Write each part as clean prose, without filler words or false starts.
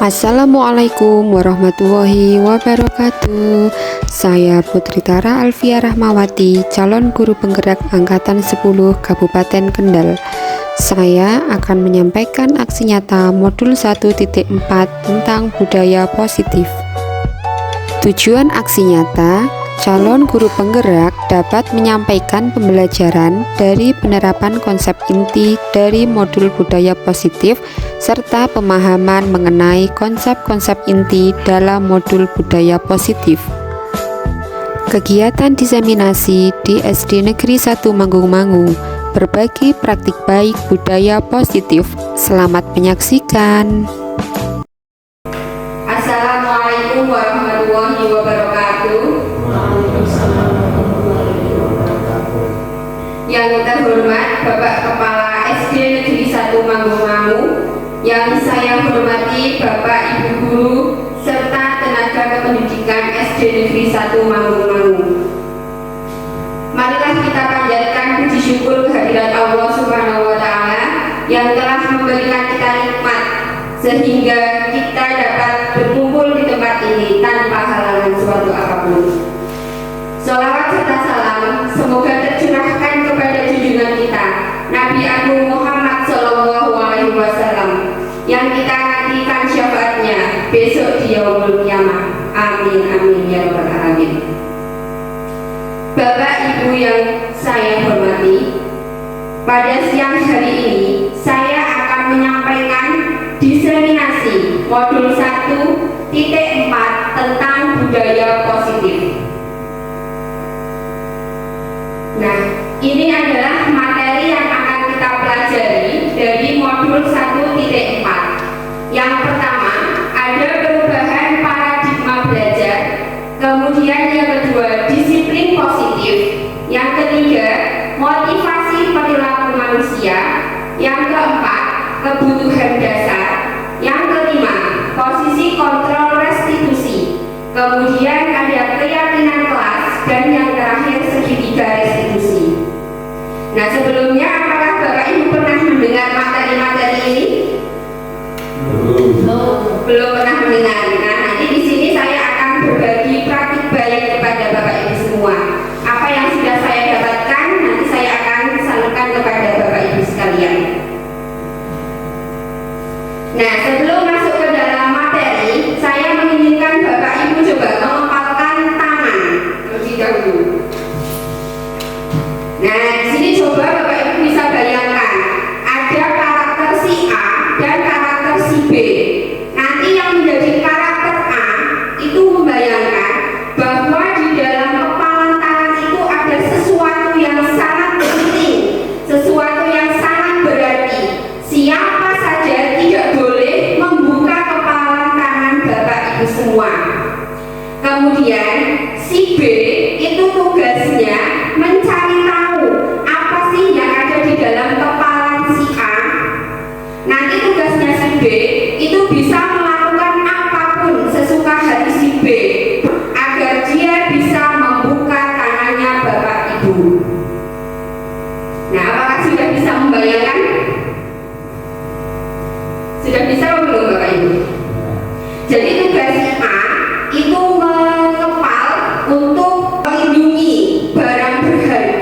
Assalamualaikum warahmatullahi wabarakatuh. Saya Putri Tara Alfia Rahmawati, calon guru penggerak Angkatan 10 Kabupaten Kendal. Saya akan menyampaikan aksi nyata modul 1.4 tentang budaya positif. Tujuan aksi nyata, calon guru penggerak dapat menyampaikan pembelajaran dari penerapan konsep inti dari modul budaya positif serta pemahaman mengenai konsep-konsep inti dalam modul budaya positif. Kegiatan diseminasi di SD Negeri 1 Manggung-Manggung berbagi praktik baik budaya positif. Selamat menyaksikan. Assalamualaikum warahmatullahi wabarakatuh. Yang terhormat Bapak Kepala SD Negeri 1 Manggung-Manggung, yang saya hormati Bapak Ibu Guru serta tenaga kependidikan SD Negeri 1 Manggung-Manggung. Marilah kita panjatkan puji syukur kehadirat Allah Subhanahu wa Ta'ala yang telah memberikan kita nikmat sehingga kita dapat berkumpul di tempat ini tanpa halangan suatu apapun. Sholawat serta salam semoga tercurahkan kepada junjungan kita Nabi Agung Muhammad Sallallahu Alaihi Wasallam yang kita nantikan syafaatnya besok di yaumul qiyamah. Amin amin ya rabbal alamin. Bapak Ibu yang saya hormati, pada siang hari ini saya akan menyampaikan diseminasi modul 1.4 tentang budaya positif. Nah, ini adalah materi yang akan kita pelajari dari modul 1.4. Yang pertama, ada perubahan paradigma belajar. Kemudian yang kedua, disiplin positif. Yang ketiga, motivasi perilaku manusia. Yang keempat, kebutuhan dasar. Yang kelima, posisi kontrol restitusi. Kemudian ada keyakinan kelas, dan yang terakhir segitiga restitusi. Nah, sebelumnya apakah Bapak Ibu pernah mendengar materi-materi ini? Belum pernah mendengar. Nah, nanti di sini saya akan berbagi praktik baik kepada Bapak Ibu semua. Apa yang sudah saya dapatkan nanti saya akan salurkan kepada Bapak Ibu sekalian. Nah, sebelum masuk ke dalam materi, saya menginginkan Bapak Ibu coba mengepalkan tangan terlebih dahulu. Nah, di sini coba Bapak Ibu bisa bayangkan ada karakter si A dan karakter si B. Nanti yang menjadi karakter A itu membayangkan bahwa di dalam kepalan tangan itu ada sesuatu yang sangat penting, sesuatu yang sangat berarti. Siapa saja tidak boleh membuka kepalan tangan Bapak Ibu semua. Kemudian si B itu tugasnya mencari tahu apa sih yang ada di dalam kepalan si A. Nanti tugasnya si B itu bisa melakukan apapun sesuka hati si B agar dia bisa membuka tangannya Bapak Ibu. Nah, apakah sudah bisa membayangkan? Sudah bisa belum Bapak Ibu? Jadi tugas si A itu mengepal untuk melindungi barang berharga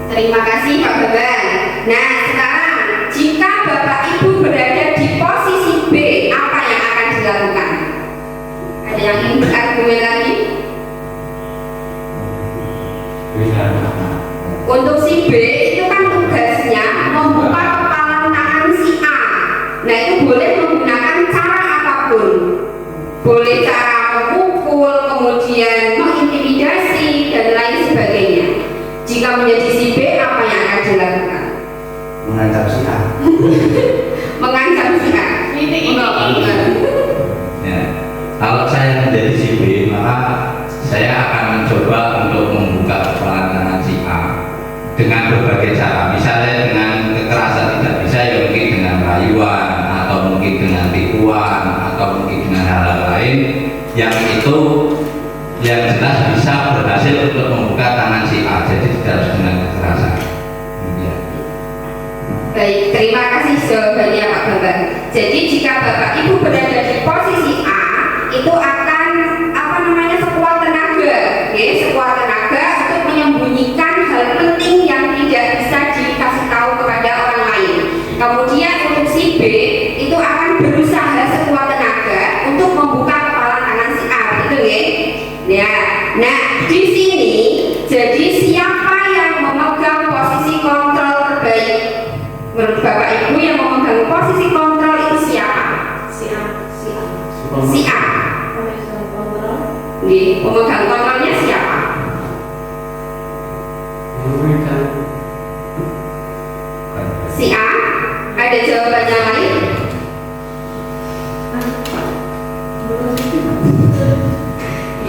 Terima kasih Pak Bambang. Nah, sekarang jika Bapak Ibu berada di posisi B, apa yang akan dilakukan? Ada yang ingin berargumen lagi? Untuk si B itu kan tugasnya membuka kepalan tangan si A. Nah, itu boleh menggunakan cara apapun. Boleh cara memukul, kemudian mengintimidasi dan lain sebagainya. Jika menjadi si B, apa yang akan dilakukan? Mengancam si A. Mengancam si A. Ya. Kalau saya menjadi si B, maka saya akan mencoba untuk membuka kepalan tangan si A dengan berbagai cara. Misalnya dengan kekerasan tidak bisa, ya mungkin dengan rayuan, atau mungkin dengan tipuan, atau mungkin dengan hal-hal lain yang itu yang jelas bisa berhasil untuk membuka tangan si A. Jadi tidak harus dengan kekerasan. Ya. Baik, terima kasih jawabannya Pak Bambang. Jadi jika Bapak Ibu berada di posisi A, itu akan sekuat tenaga, sekuat tenaga untuk menyembunyikan hal penting yang tidak bisa dikasih tahu kepada orang lain. Kemudian untuk si B itu akan berusaha sekuat tenaga untuk membuka kepalan tangan si A, gitu ya. Nah, di sini jadi siapa yang memegang posisi kontrol terbaik? Menurut Bapak Ibu yang memegang posisi kontrol itu siapa? Si A. Pemegang kontrolnya siapa? Si A. Ada jawabannya lain?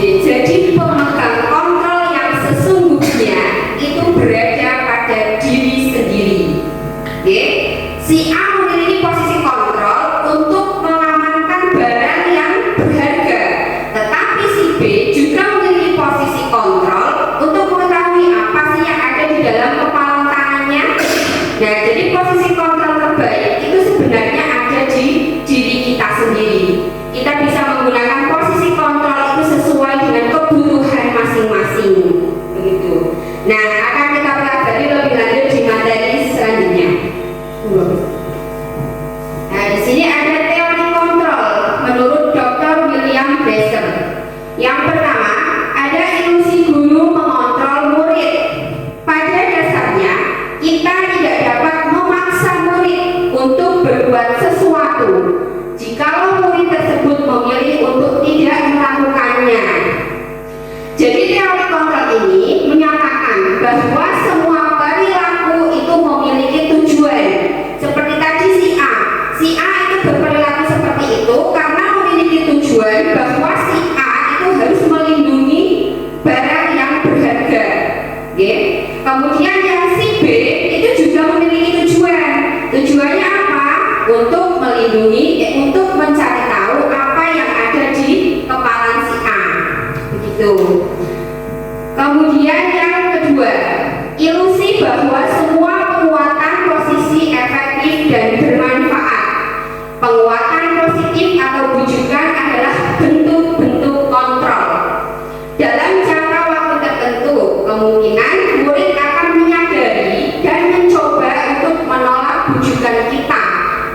Jadi pemegang kontrol yang sesungguhnya itu berada pada diri sendiri. Si A memiliki posisi kontrol untuk mengamankan barang yang berharga, tetapi si B juga memiliki posisi kontrol untuk mengetahui apa sih yang ada di dalam kepalan tangannya. Nah, jadi posisi kontrol terbaik itu sebenarnya ada di diri kita sendiri. Kita bisa menggunakan posisi kontrol itu sesuai dengan kebutuhan masing-masing, begitu. Nah, akan kita pelajari lebih lanjut di materi selanjutnya. Nah, di sini ada teori kontrol menurut Dr. William Besser. Yang pertama, ada ilusi guru mengontrol murid. Pada dasarnya, kita tidak dapat memaksa murid untuk berbuat sesuatu jikalau murid tersebut memilih untuk tidak melakukannya. Jadi teori kontrol ini menyatakan bahwa semua perilaku itu memiliki tujuan. Seperti tadi si A itu berperilaku seperti itu karena memiliki tujuan bahwa si A itu harus melindungi barang yang berharga. Kemudian yang si B itu juga memiliki tujuan. Tujuannya apa? Untuk melindungi, untuk mencari tahu apa yang ada di kepalan si A. Begitu. Kemudian yang kedua, ilusi bahwa semua penguatan posisi efektif dan bermanfaat. Penguatan positif atau bujukan adalah bentuk-bentuk kontrol. Dalam jangka waktu tertentu, kemungkinan murid akan menyadari dan mencoba untuk menolak bujukan kita,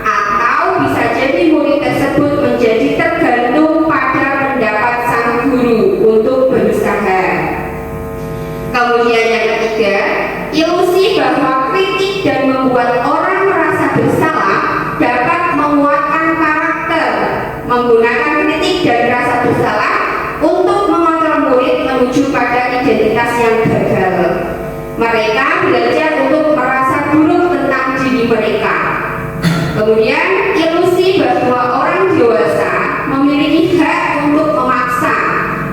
atau bisa jadi murid tersebut menjadi tergantung pada pendapat sang guru untuk berusaha. Kemudian yang ketiga, ilusi bahwa kritik dan membuat orang merasa bersalah dapat menguatkan karakter. Menggunakan kritik dan rasa bersalah untuk mengontrol murid menuju pada identitas yang gagal. Mereka belajar untuk merasa buruk tentang diri mereka. Kemudian ilusi bahwa orang dewasa memiliki hak untuk memaksa.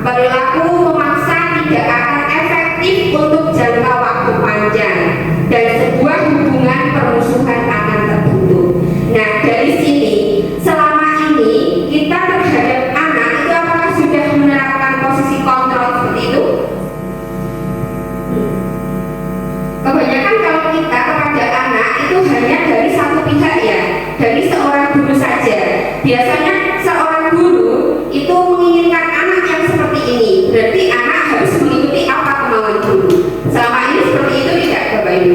Perilaku memaksa tidak akan efektif untuk jangka waktu panjang dan sebuah hubungan permusuhan akan terbentuk. Nah, dari sini selama ini kita terhadap anak itu apakah sudah menerapkan posisi kontrol seperti itu? Kebanyakan kalau kita kepada anak itu hanya dari satu pihak, ya, dari seorang guru saja. Biasanya seorang guru itu menginginkan anak yang seperti ini, berarti anak harus mengikuti apa kemauan guru. Selama ini seperti itu tidak, Bapak Ibu?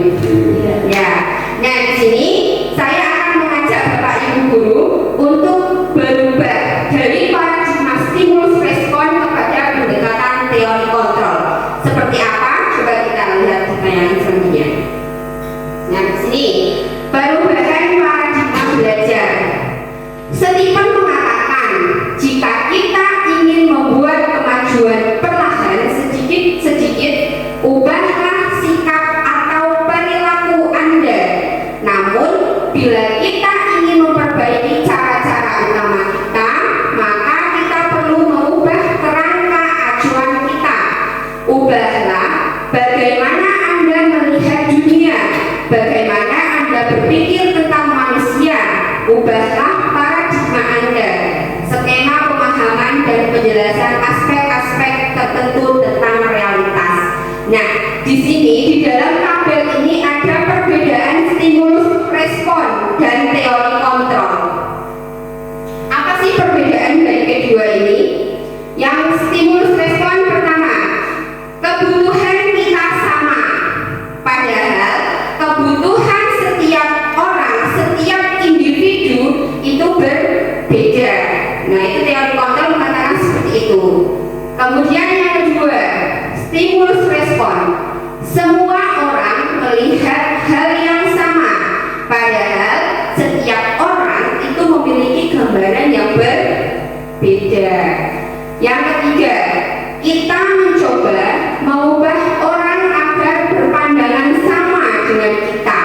Kemudian yang kedua, stimulus respon. Semua orang melihat hal yang sama, padahal setiap orang itu memiliki gambaran yang berbeda. Yang ketiga, kita mencoba mengubah orang agar berpandangan sama dengan kita.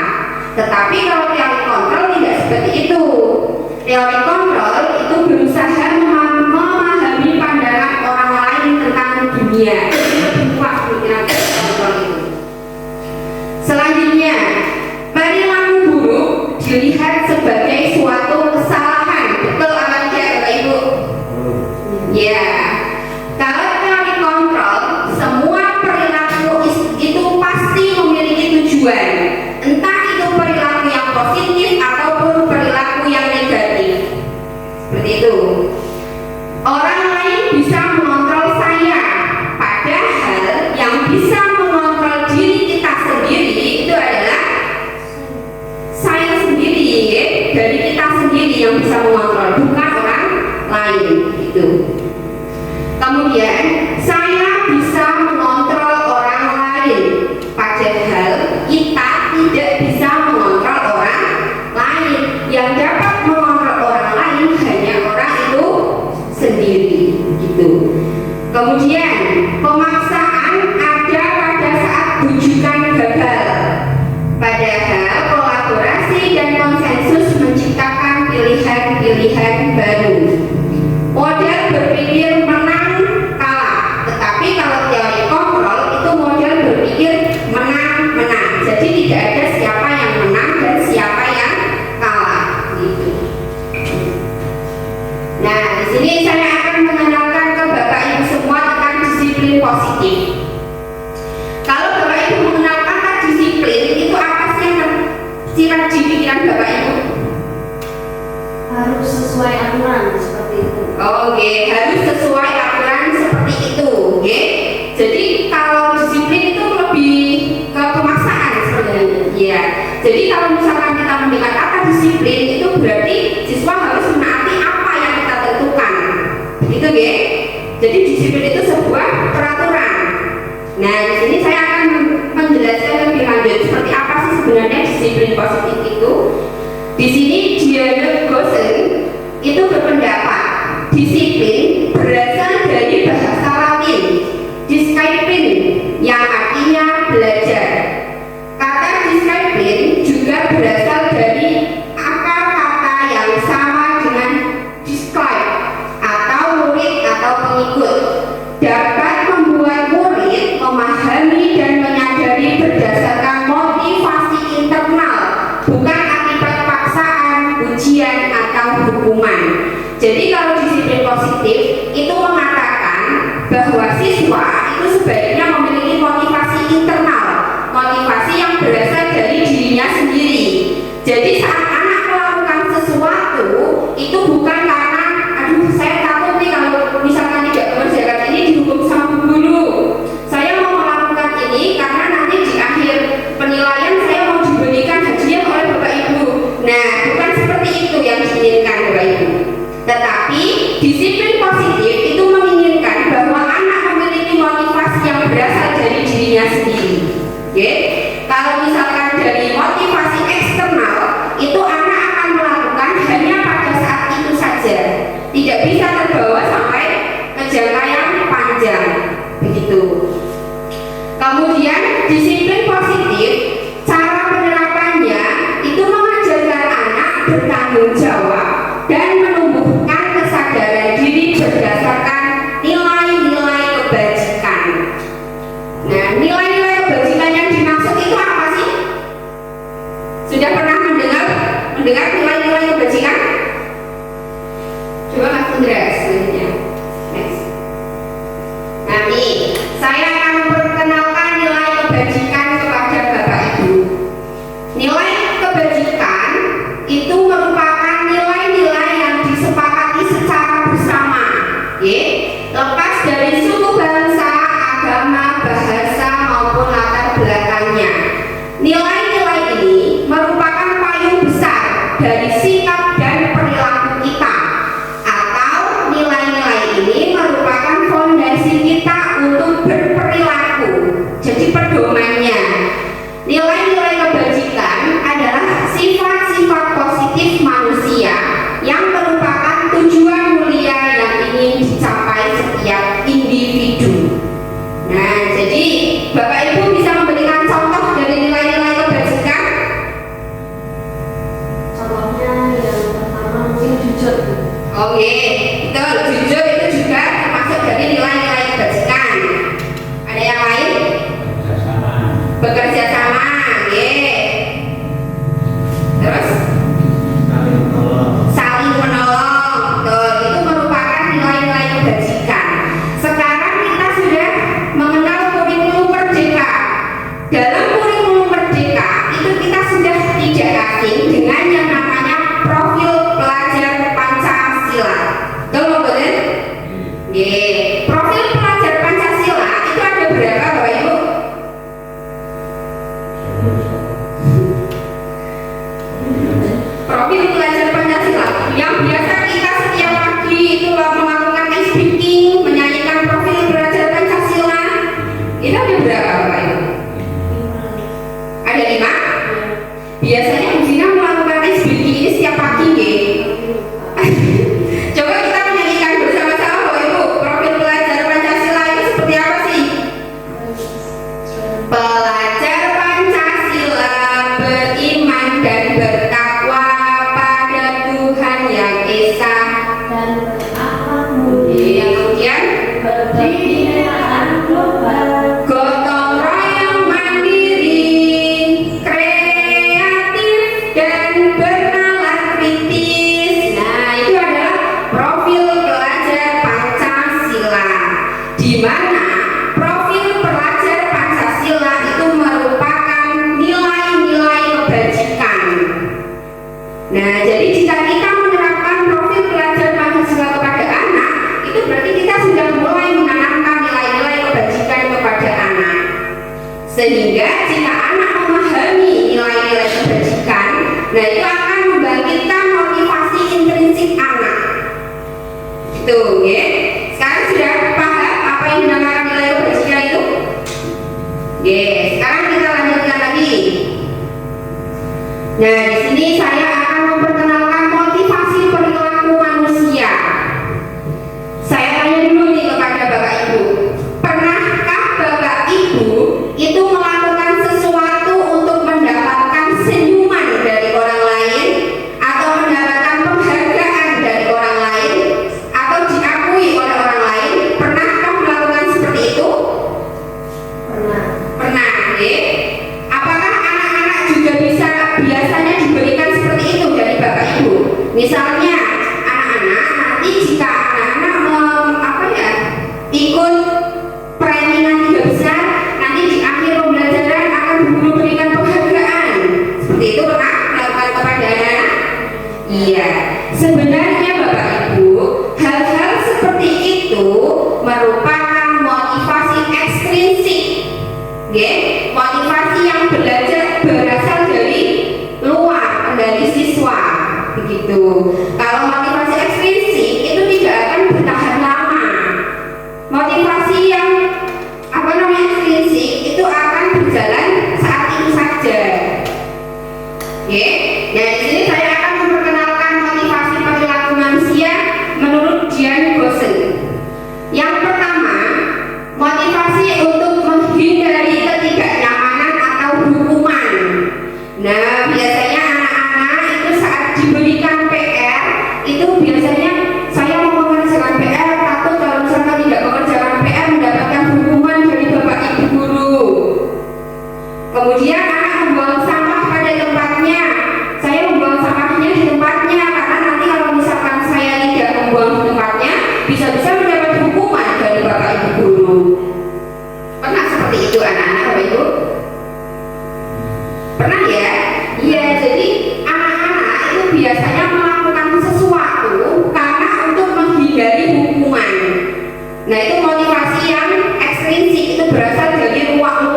Tetapi kalau teori kontrol tidak seperti itu. Teori kontrol itu berusaha memahami pandangan orang lain tentang dunia. Itu lebih kuat pemikiran kontrol itu. Selanjutnya, perilaku buruk dilihat sebagai suatu kesalahan. Betul apa tidak, Bapak Ibu? Ya. Kalau teori kontrol, semua perilaku itu pasti memiliki tujuan. Entah itu perilaku yang positif ataupun perilaku yang negatif. Seperti itu. Orang lain bisa mengontrol saya, padahal yang bisa mengontrol diri kita sendiri itu adalah saya sendiri, ya? Dari kita sendiri yang bisa mengontrol, bukan orang lain. Gitu. Kemudian saya bisa mengontrol orang lain, padahal kita tidak bisa mengontrol orang lain. Yang dapat mengontrol orang lain hanya orang itu sendiri, gitu. Kemudian pemaksaan ada pada saat bujukan gagal, padahal kolaborasi dan konsensus menciptakan pilihan-pilihan baru. Model berpikir menang kalah, tetapi kalau teori kontrol itu model berpikir menang-menang. Jadi tidak ada siapa yang menang dan siapa yang kalah, gitu. Nah, di sini saya akan mengenalkan ke Bapak Ibu semua tentang disiplin positif. Kalau Bapak Ibu mengenal kata disiplin, itu apa sih yang tersirat di pikiran Bapak Ibu? Harus sesuai aturan seperti itu. Oke, harus sesuai aturan seperti itu. Oke. Jadi kalau disiplin itu lebih ke pemaksaan sebenarnya. Ya. Jadi kalau misalkan kita mendengar kata disiplin itu berarti siswa harus menaati apa yang kita tentukan. Begitu, ya. Jadi disiplin itu sebuah peraturan. Nah, di sini saya akan menjelaskan lebih lanjut seperti apa sih sebenarnya disiplin positif itu. Di sini Diana Gosen itu berpendapat disiplin berasal dari bahasa Latin disciplin yang artinya belajar. Kata disiplin juga berasal dari akar kata yang sama dengan disciple atau murid atau pengikut, dapat membuat murid memahami dan menyadari berdasarkan motivasi internal, bukan akibat paksaan, ujian atau hukuman. Jadi kalau disiplin positif itu mengatakan bahwa siswa itu sebaiknya memiliki motivasi internal, motivasi yang berasal dari dirinya sendiri. Jadi saat anak melakukan sesuatu itu bukan karena aduh saya takut nih kalau misalkan tidak mengerjakan ini dihukum sama guru. Saya mau melakukan ini karena nanti di akhir penilaian saya mau diberikan hadiah oleh Bapak Ibu. Nah, bukan seperti itu yang diinginkan Bapak Ibu. Tetapi disiplin positif itu menginginkan bahwa anak memiliki motivasi yang berasal dari dirinya sendiri. Oke? Kalau misalkan dari motivasi eksternal, itu anak akan melakukan hanya pada saat itu saja, tidak bisa terbawa sampai ke jangka yang panjang. Begitu. Kemudian disiplin positif, cara penerapannya itu mengajarkan anak bertanggung jawab dan menumbuhkan kesadaran diri berdasarkan nilai-nilai kebajikan. Nah, nilai-nilai kebajikan yang dimaksud itu apa sih? Sudah pernah mendengar nilai-nilai kebajikan? Coba Mas Indra selanjutnya. Next. Nanti saya akan memperkenalkan nilai kebajikan kepada Bapak Ibu. Nilai kebajikan itu merupakan nilai-nilai yang disepakati secara bersama, ya, lepas dari suku bangsa, agama, bahasa maupun latar belakangnya. Nilai-nilai ini merupakan payung besar dari sikap dan perilaku kita, atau Biasanya Bu Vina melakukan SBG ini setiap pagi nggih. Coba kita menyanyikan bersama-sama Bapak Ibu, profil pelajar Pancasila itu seperti apa sih? Pelajar Pancasila beriman dan bertakwa pada Tuhan yang Esa. dan berakhlak mulia, Kemudian berdemokrasi global, gotong royong mandiri, kreatif dan bernalar kritis. Nah, itu adalah profil pelajar Pancasila. Di mana profil pelajar Pancasila itu merupakan nilai-nilai kebajikan. Nah, jadi jika kita menerapkan profil pelajar Pancasila kepada anak, itu berarti kita sudah mulai menanamkan nilai-nilai kebajikan kepada anak. Sehingga jika anak memahami nilai-nilai kebajikan, nah itu akan membangkitkan motivasi intrinsik anak. Itu, ya. Sekarang sudah paham apa yang dinamakan nilai kebajikan itu? Sekarang kita lanjutkan lagi. Nah, di sini saya akan memperkenalkan motivasi perilaku manusia. Saya tanya dulu nih kepada Bapak Ibu, pernahkah Bapak Ibu itu melakukan sesuatu untuk mendapatkan senyuman dari orang lain, atau mendapatkan penghargaan dari orang lain, atau diakui oleh orang lain? Pernahkah melakukan seperti itu? pernah, Pernah, ya? Apakah anak-anak juga bisa biasanya diberikan seperti itu dari Bapak Ibu? Misalnya anak-anak nanti jika anak-anak ikut pertandingan 3 besar, nanti di akhir pembelajaran akan diberikan penghargaan. Seperti itu pernah melakukan kepada anak-anak? Iya. Sebenarnya Bapak Ibu, hal-hal seperti itu merupakan motivasi ekstrinsik. Motivasi yang berasal dari luar, dari siswa, begitu. Kalau motivasi ekstrinsik itu tidak akan bertahan lama. Motivasi yang ekstrinsik itu akan berjalan saat itu saja. Nah, di sini saya akan memperkenalkan motivasi perilaku manusia menurut Dian Gosen. Yang pertama, motivasi untuk menghindari ketidaknyamanan atau hukuman. Nah, biasanya anak-anak itu saat diberikan PR, itu biasanya saya mau mengerjakan PR, takut kalau misalkan tidak mengerjakan PR mendapatkan hukuman dari Bapak Ibu guru. Kemudian anak membuang sampah pada tempatnya. Saya membuang sampahnya di tempatnya, karena nanti kalau misalkan saya tidak membuang di tempatnya, bisa-bisa mendapat hukuman dari Bapak Ibu guru. Pernah seperti itu anak-anak Bapak Ibu? Pernah ya? Iya, jadi anak-anak itu biasanya melakukan sesuatu karena untuk menghindari hukuman. Nah, itu motivasi yang ekstrinsik, itu berasal dari luar.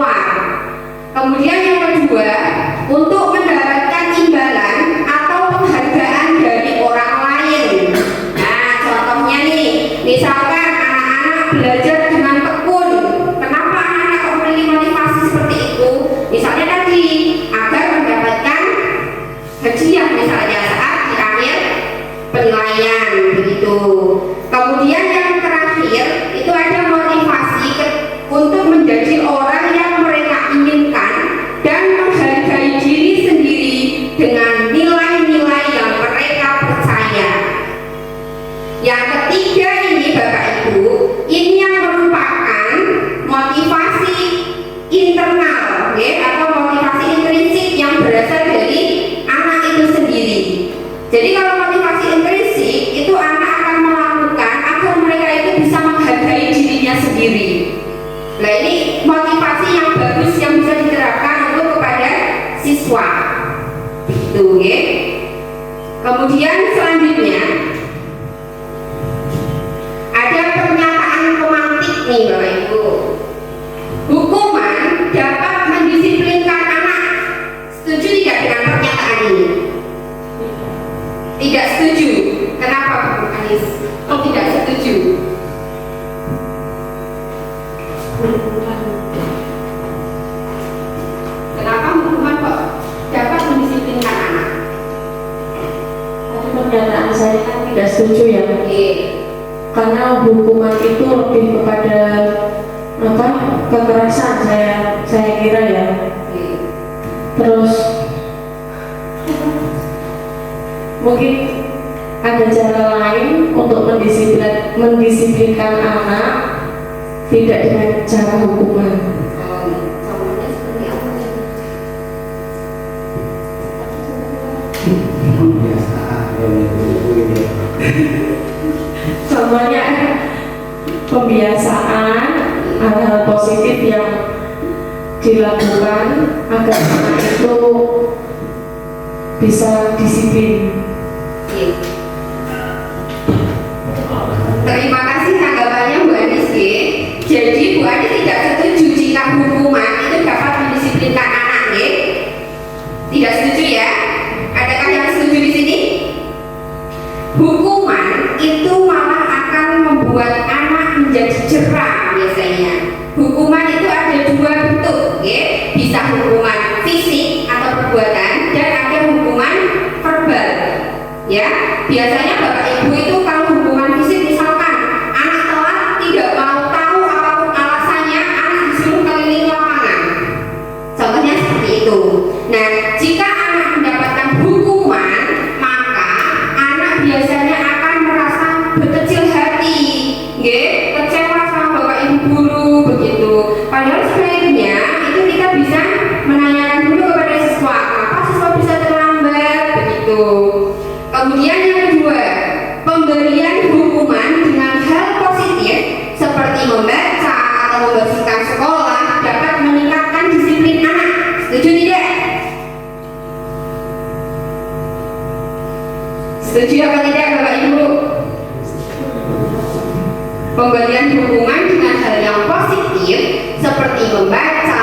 Kemudian yang kedua, untuk mendapatkan imbalan atau penghargaan dari orang lain. Nah, contohnya nih, misalkan anak-anak belajar dengan tekun. Kenapa anak-anak memiliki motivasi seperti itu? Misalnya tadi, agar mendapatkan hadiah misalnya saat di akhir penilaian, begitu. Kemudian yang terakhir, itu ada motivasi untuk menjadi orang yang mereka inginkan dan menghargai diri sendiri dengan nilai-nilai yang mereka percaya. Yang ketiga ini Bapak Ibu, ini yang merupakan motivasi internal, atau motivasi intrinsik yang berasal dari anak itu sendiri. Jadi kalau motivasi intrinsik itu anak akan melakukan agar mereka itu bisa menghargai dirinya sendiri. Nah, ini motivasi yang bagus yang bisa diterapkan untuk kepada siswa. Itu, ya. Kemudian selanjutnya ada pernyataan pemantik nih Bapak Ibu. Hukuman dapat mendisiplinkan anak. Setuju tidak dengan pernyataan ini? Tidak setuju. Kenapa Bu Anis? Kok tidak setuju? Kenapa hukuman kok dapat mendisiplinkan tidak setuju ya. Karena hukuman itu lebih kepada apa, kekerasan saya kira ya. Terus mungkin ada cara lain untuk mendisiplinkan anak, tidak dengan cara hukuman. Contohnya seperti apa ya? Contohnya pembiasaan hal-hal positif yang dilakukan agar anak itu bisa disiplin. Terima kasih tanggapannya Bu Anis. Jadi Bu Anis tidak setuju jika hukuman itu dapat mendisiplinkan anak, tidak setuju ya? Adakah yang setuju di sini? Hukuman itu malah akan membuat anak menjadi cerah biasanya. Hukuman itu ada dua bentuk, bisa hukuman fisik atau perbuatan dan ada hukuman verbal. Ya, biasanya Bapak Ibu itu kalau hukuman fisik misalkan anak telat tidak mau tahu apapun alasannya, anak disuruh keliling lapangan. Contohnya seperti itu. Nah, jika anak mendapatkan hukuman, maka anak biasanya akan merasa berkecil hati, kecewa sama Bapak Ibu guru begitu. Padahal sebaiknya itu kita bisa menanyakan dulu kepada siswa, kenapa siswa bisa terlambat begitu. Kemudian yang kedua, pemberian hukuman dengan hal positif seperti membaca atau membersihkan sekolah dapat meningkatkan disiplin anak. Setuju tidak? Setuju apa tidak Bapak Ibu? Pemberian hukuman dengan hal yang positif seperti membaca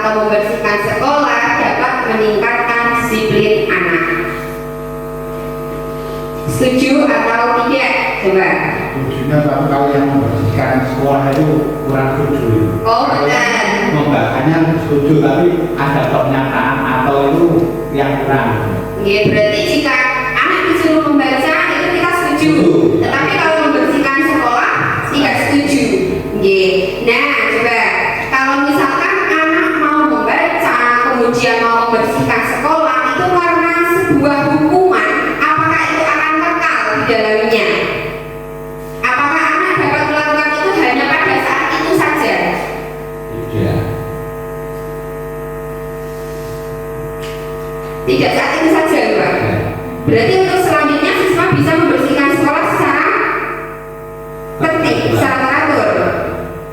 atau membersihkan sekolah dapat meningkatkan disiplin anak. Setuju atau tidak? Coba. Setujunya kalau yang membersihkan sekolah itu kurang setuju. Oh benar. Membacanya setuju, tapi ada pernyataan atau itu yang kurang. Berarti jika anak disuruh membaca itu kita setuju. Tetapi kalau membersihkan sekolah tidak setuju. Nah coba, kalau misalkan anak mau membaca kemudian mau membersihkan sekolah itu karena sebuah hukuman, apakah itu akan kekal di dalamnya? Apakah anak dapat melakukan itu hanya pada saat itu saja? Tidak saat itu saja, Pak. Berarti untuk selanjutnya siswa bisa membersihkan sekolah secara tertib, secara teratur.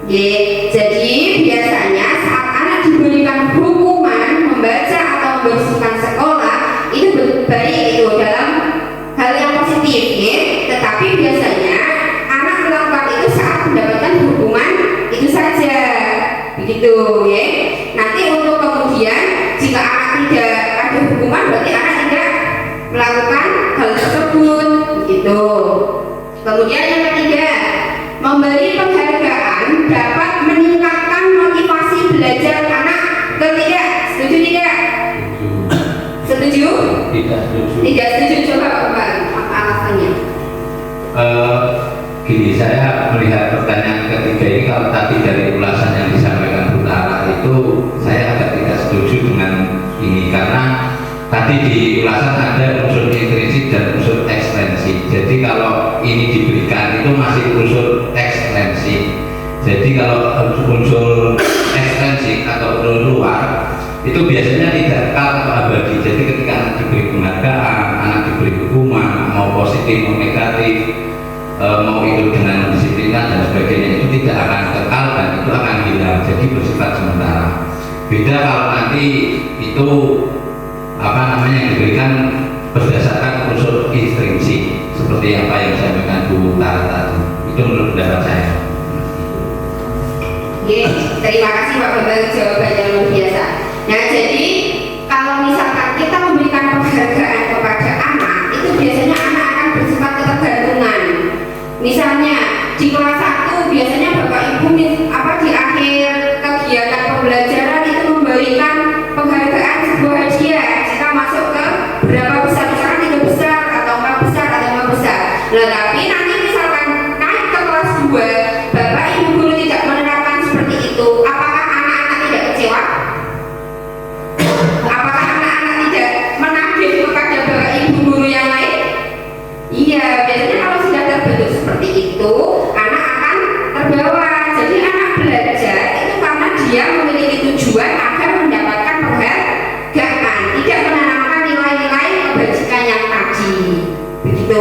Jadi biasanya saat anak diberikan hukuman membaca atau membersihkan sekolah itu baik itu dalam hal yang positif, tetapi biasanya anak melakukan itu saat mendapatkan hukuman itu saja, begitu, Nanti untuk kemudian jika anak tidak ada hukuman berarti anak tidak melakukan hal tersebut, begitu. Kemudian yang ketiga, memberi penghargaan dapat meningkatkan motivasi belajar anak. Tidak, setuju tidak? Setuju? Tidak setuju. Tidak setuju, coba Pak, apa alasannya? Gini, saya melihat pertanyaan ketiga ini, kalau tadi dari ulasan yang disampaikan Bu Tara itu saya agak tidak setuju dengan ini, karena tadi di ulasan ada unsur intrinsik dan unsur ekstrinsi. Jadi kalau ini diberikan itu masih unsur ekstrinsi. Jadi kalau unsur ekstrinsi atau unsur luar itu biasanya tidak kekal atau abadi. Jadi ketika anak diberi penghargaan, anak diberi hukuman, mau positif mau negatif, mau itu dengan mendisiplinkan dan sebagainya, itu tidak akan kekal dan itu akan hilang, jadi bersifat sementara. Beda kalau nanti itu yang diberikan berdasarkan unsur intrinsik seperti apa yang saya sampaikan Bu Tara tadi. Itu menurut pendapat saya. Terima kasih Pak Bambang, jawabannya luar biasa. Nah, jadi kalau misalkan kita memberikan penghargaan kepada anak, itu biasanya anak akan bersifat ketergantungan. Misalnya di kelas 1 biasanya Bapak Ibu di akhir kegiatan pembelajaran itu memberikan penghargaan sebuah hadiah jika masuk ke berapa besar, misalkan 3 besar atau 4 besar atau 5 besar. Nah,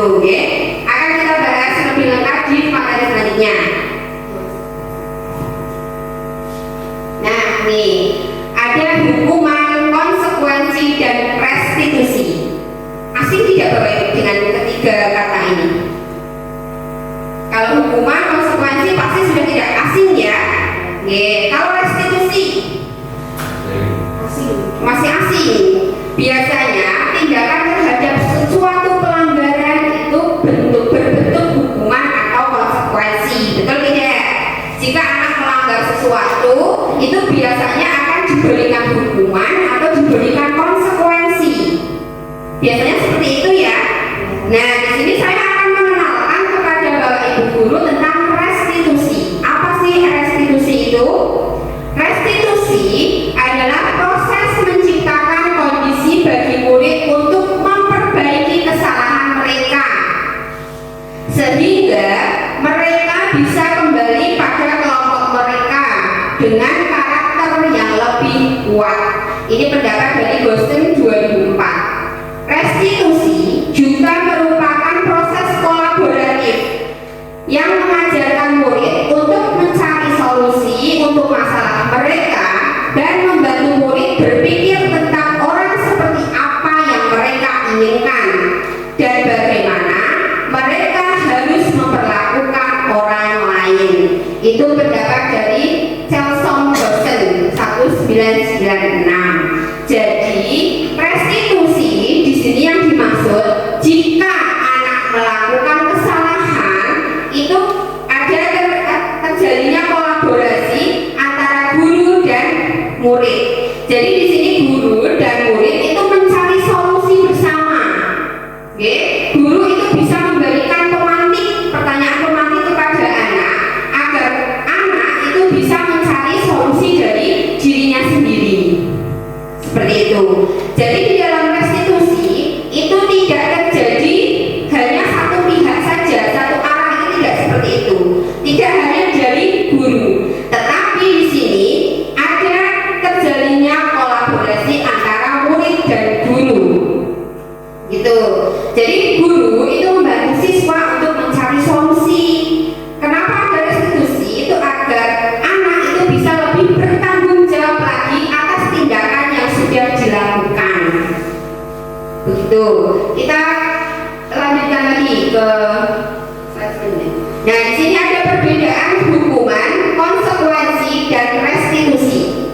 oke. Akan kita bahas lebih lengkap di materi selanjutnya. Nah, nih ada hukuman, konsekuensi, dan restitusi. Asing tidak Bapak Ibu dengan ketiga kata ini? Kalau hukuman, konsekuensi pasti sudah tidak asing ya. Kalau restitusi masih asing. Biasanya tindakan terhadap sesuatu pelanggaran itu berbentuk hukuman atau konsekuensi, betul tidak? Jika anak melanggar sesuatu, itu biasanya akan diberikan hukuman atau diberikan konsekuensi. Biasanya seperti itu ya. Nah, di sini saya akan mengenalkan kepada Bapak Ibu guru tentang restitusi. Apa sih restitusi itu? Restitusi adalah proses menciptakan kondisi bagi murid untuk memperbaiki kesalahan mereka, sehingga mereka bisa kembali pada kelompok mereka dengan karakter yang lebih kuat. Ini pendapat dari Gosen 2004. Restitusi juga merupakan proses kolaboratif yang mengajarkan murid untuk mencari solusi untuk masalah mereka dan membantu murid berpikir tentang orang seperti apa yang mereka inginkan dan bagaimana mereka harus memperlakukan orang lain. Itu pendapat dari Chelsom Gosen 1996. Jadi restitusi di sini yang dimaksud jika anak melakukan kesalahan itu ada terjadinya kolaborasi antara guru dan murid. Jadi di sini guru dan murid itu mencari solusi bersama. Guru itu bisa memberikan pertanyaan pemantik kepada anak agar anak itu bisa mencari solusi dari dirinya sendiri. Seperti itu. Jadi di dalam restitusi itu tidak terjadi hanya satu pihak saja, satu arah, itu tidak seperti itu. Tidak hanya dari guru, tetapi di sini ada terjalinnya kolaborasi antara murid dan guru. Gitu. Jadi guru itu membantu siswa untuk mencari solusi. Kenapa ada restitusi? Itu agar anak itu bisa lebih bertanggung jawab lagi atas tindakan yang sudah dilakukan. Begitu. Kita lanjutkan lagi ke slide selanjutnya. Nah, di sini ada perbedaan hukuman, konsekuensi, dan restitusi.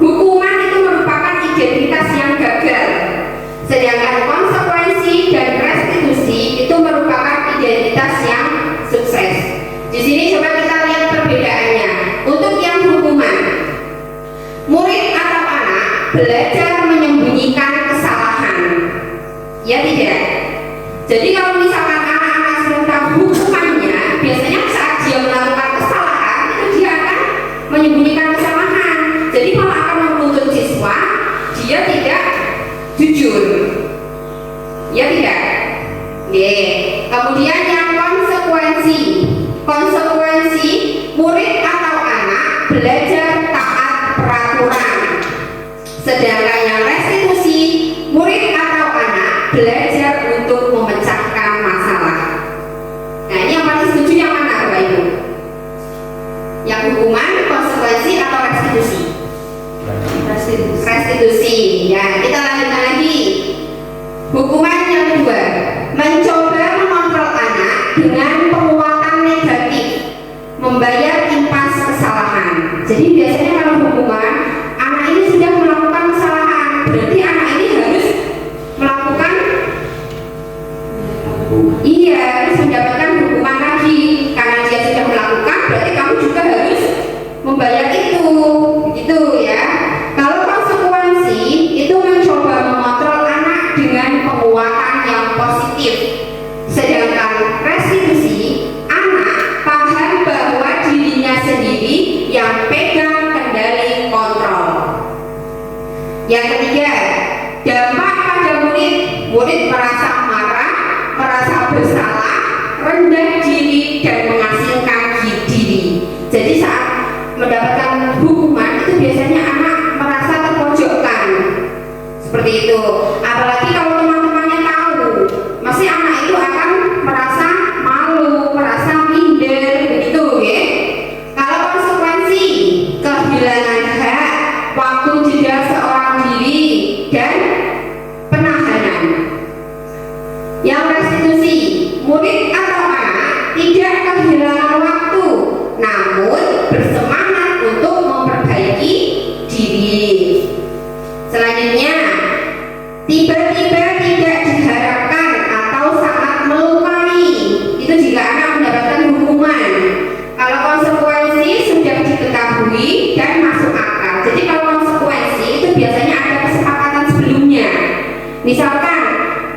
Hukuman itu merupakan identitas yang gagal, sedangkan konsekuensi dan restitusi itu merupakan identitas yang sukses. Di sini coba kita lihat perbedaannya. Untuk yang hukuman, murid atau anak belajar menyembunyikan kesalahan. Ya tidak? Jadi kalau misalkan anak-anak sudah tahu hukumannya, biasanya saat dia melakukan kesalahan itu dia akan menyembunyikan kesalahan. Jadi malah akan menuntut siswa dia tidak jujur. Ya tidak? Kemudian yang konsekuensi. Konsekuensi, murid atau anak belajar taat peraturan. Sedangkan yang restitusi, murid atau anak belajar untuk memecahkan masalah. Nah, ini yang paling setuju yang mana Bapak Ibu? Yang hukuman, konsekuensi, atau restitusi? Restitusi. Ya, kita lanjutkan lagi. Hukuman yang kedua, mencoba mengontrol anak dengan penguatan negatif, membayar impas kesalahan. Jadi biasanya kalau hukuman, anak ini sudah melakukan kesalahan, berarti anak ini harus melakukan harus mendapatkan hukuman lagi. Karena dia sudah melakukan, berarti kamu juga harus membayar itu. Begitu ya. Kalau konsekuensi itu mencoba mengontrol anak dengan penguatan yang positif. Sedangkan restitusi, anak paham bahwa dirinya sendiri yang pegang kendali kontrol. Yang ketiga, dampak pada murid. Murid merasa marah, merasa bersalah, rendah diri, dan mengasingkan diri. Jadi saat mendapatkan hukuman itu biasanya anak merasa terpojokkan. Seperti itu. Apalagi kalau teman-temannya tahu, pasti anak itu akan restitusi, murid atau anak tidak kehilangan waktu, namun bersemangat untuk memperbaiki diri. Selanjutnya, tiba-tiba tidak diharapkan atau sangat melukai, itu jika anak mendapatkan hukuman. Kalau konsekuensi sudah diketahui dan masuk akal. Jadi kalau konsekuensi itu biasanya ada kesepakatan sebelumnya. Misalkan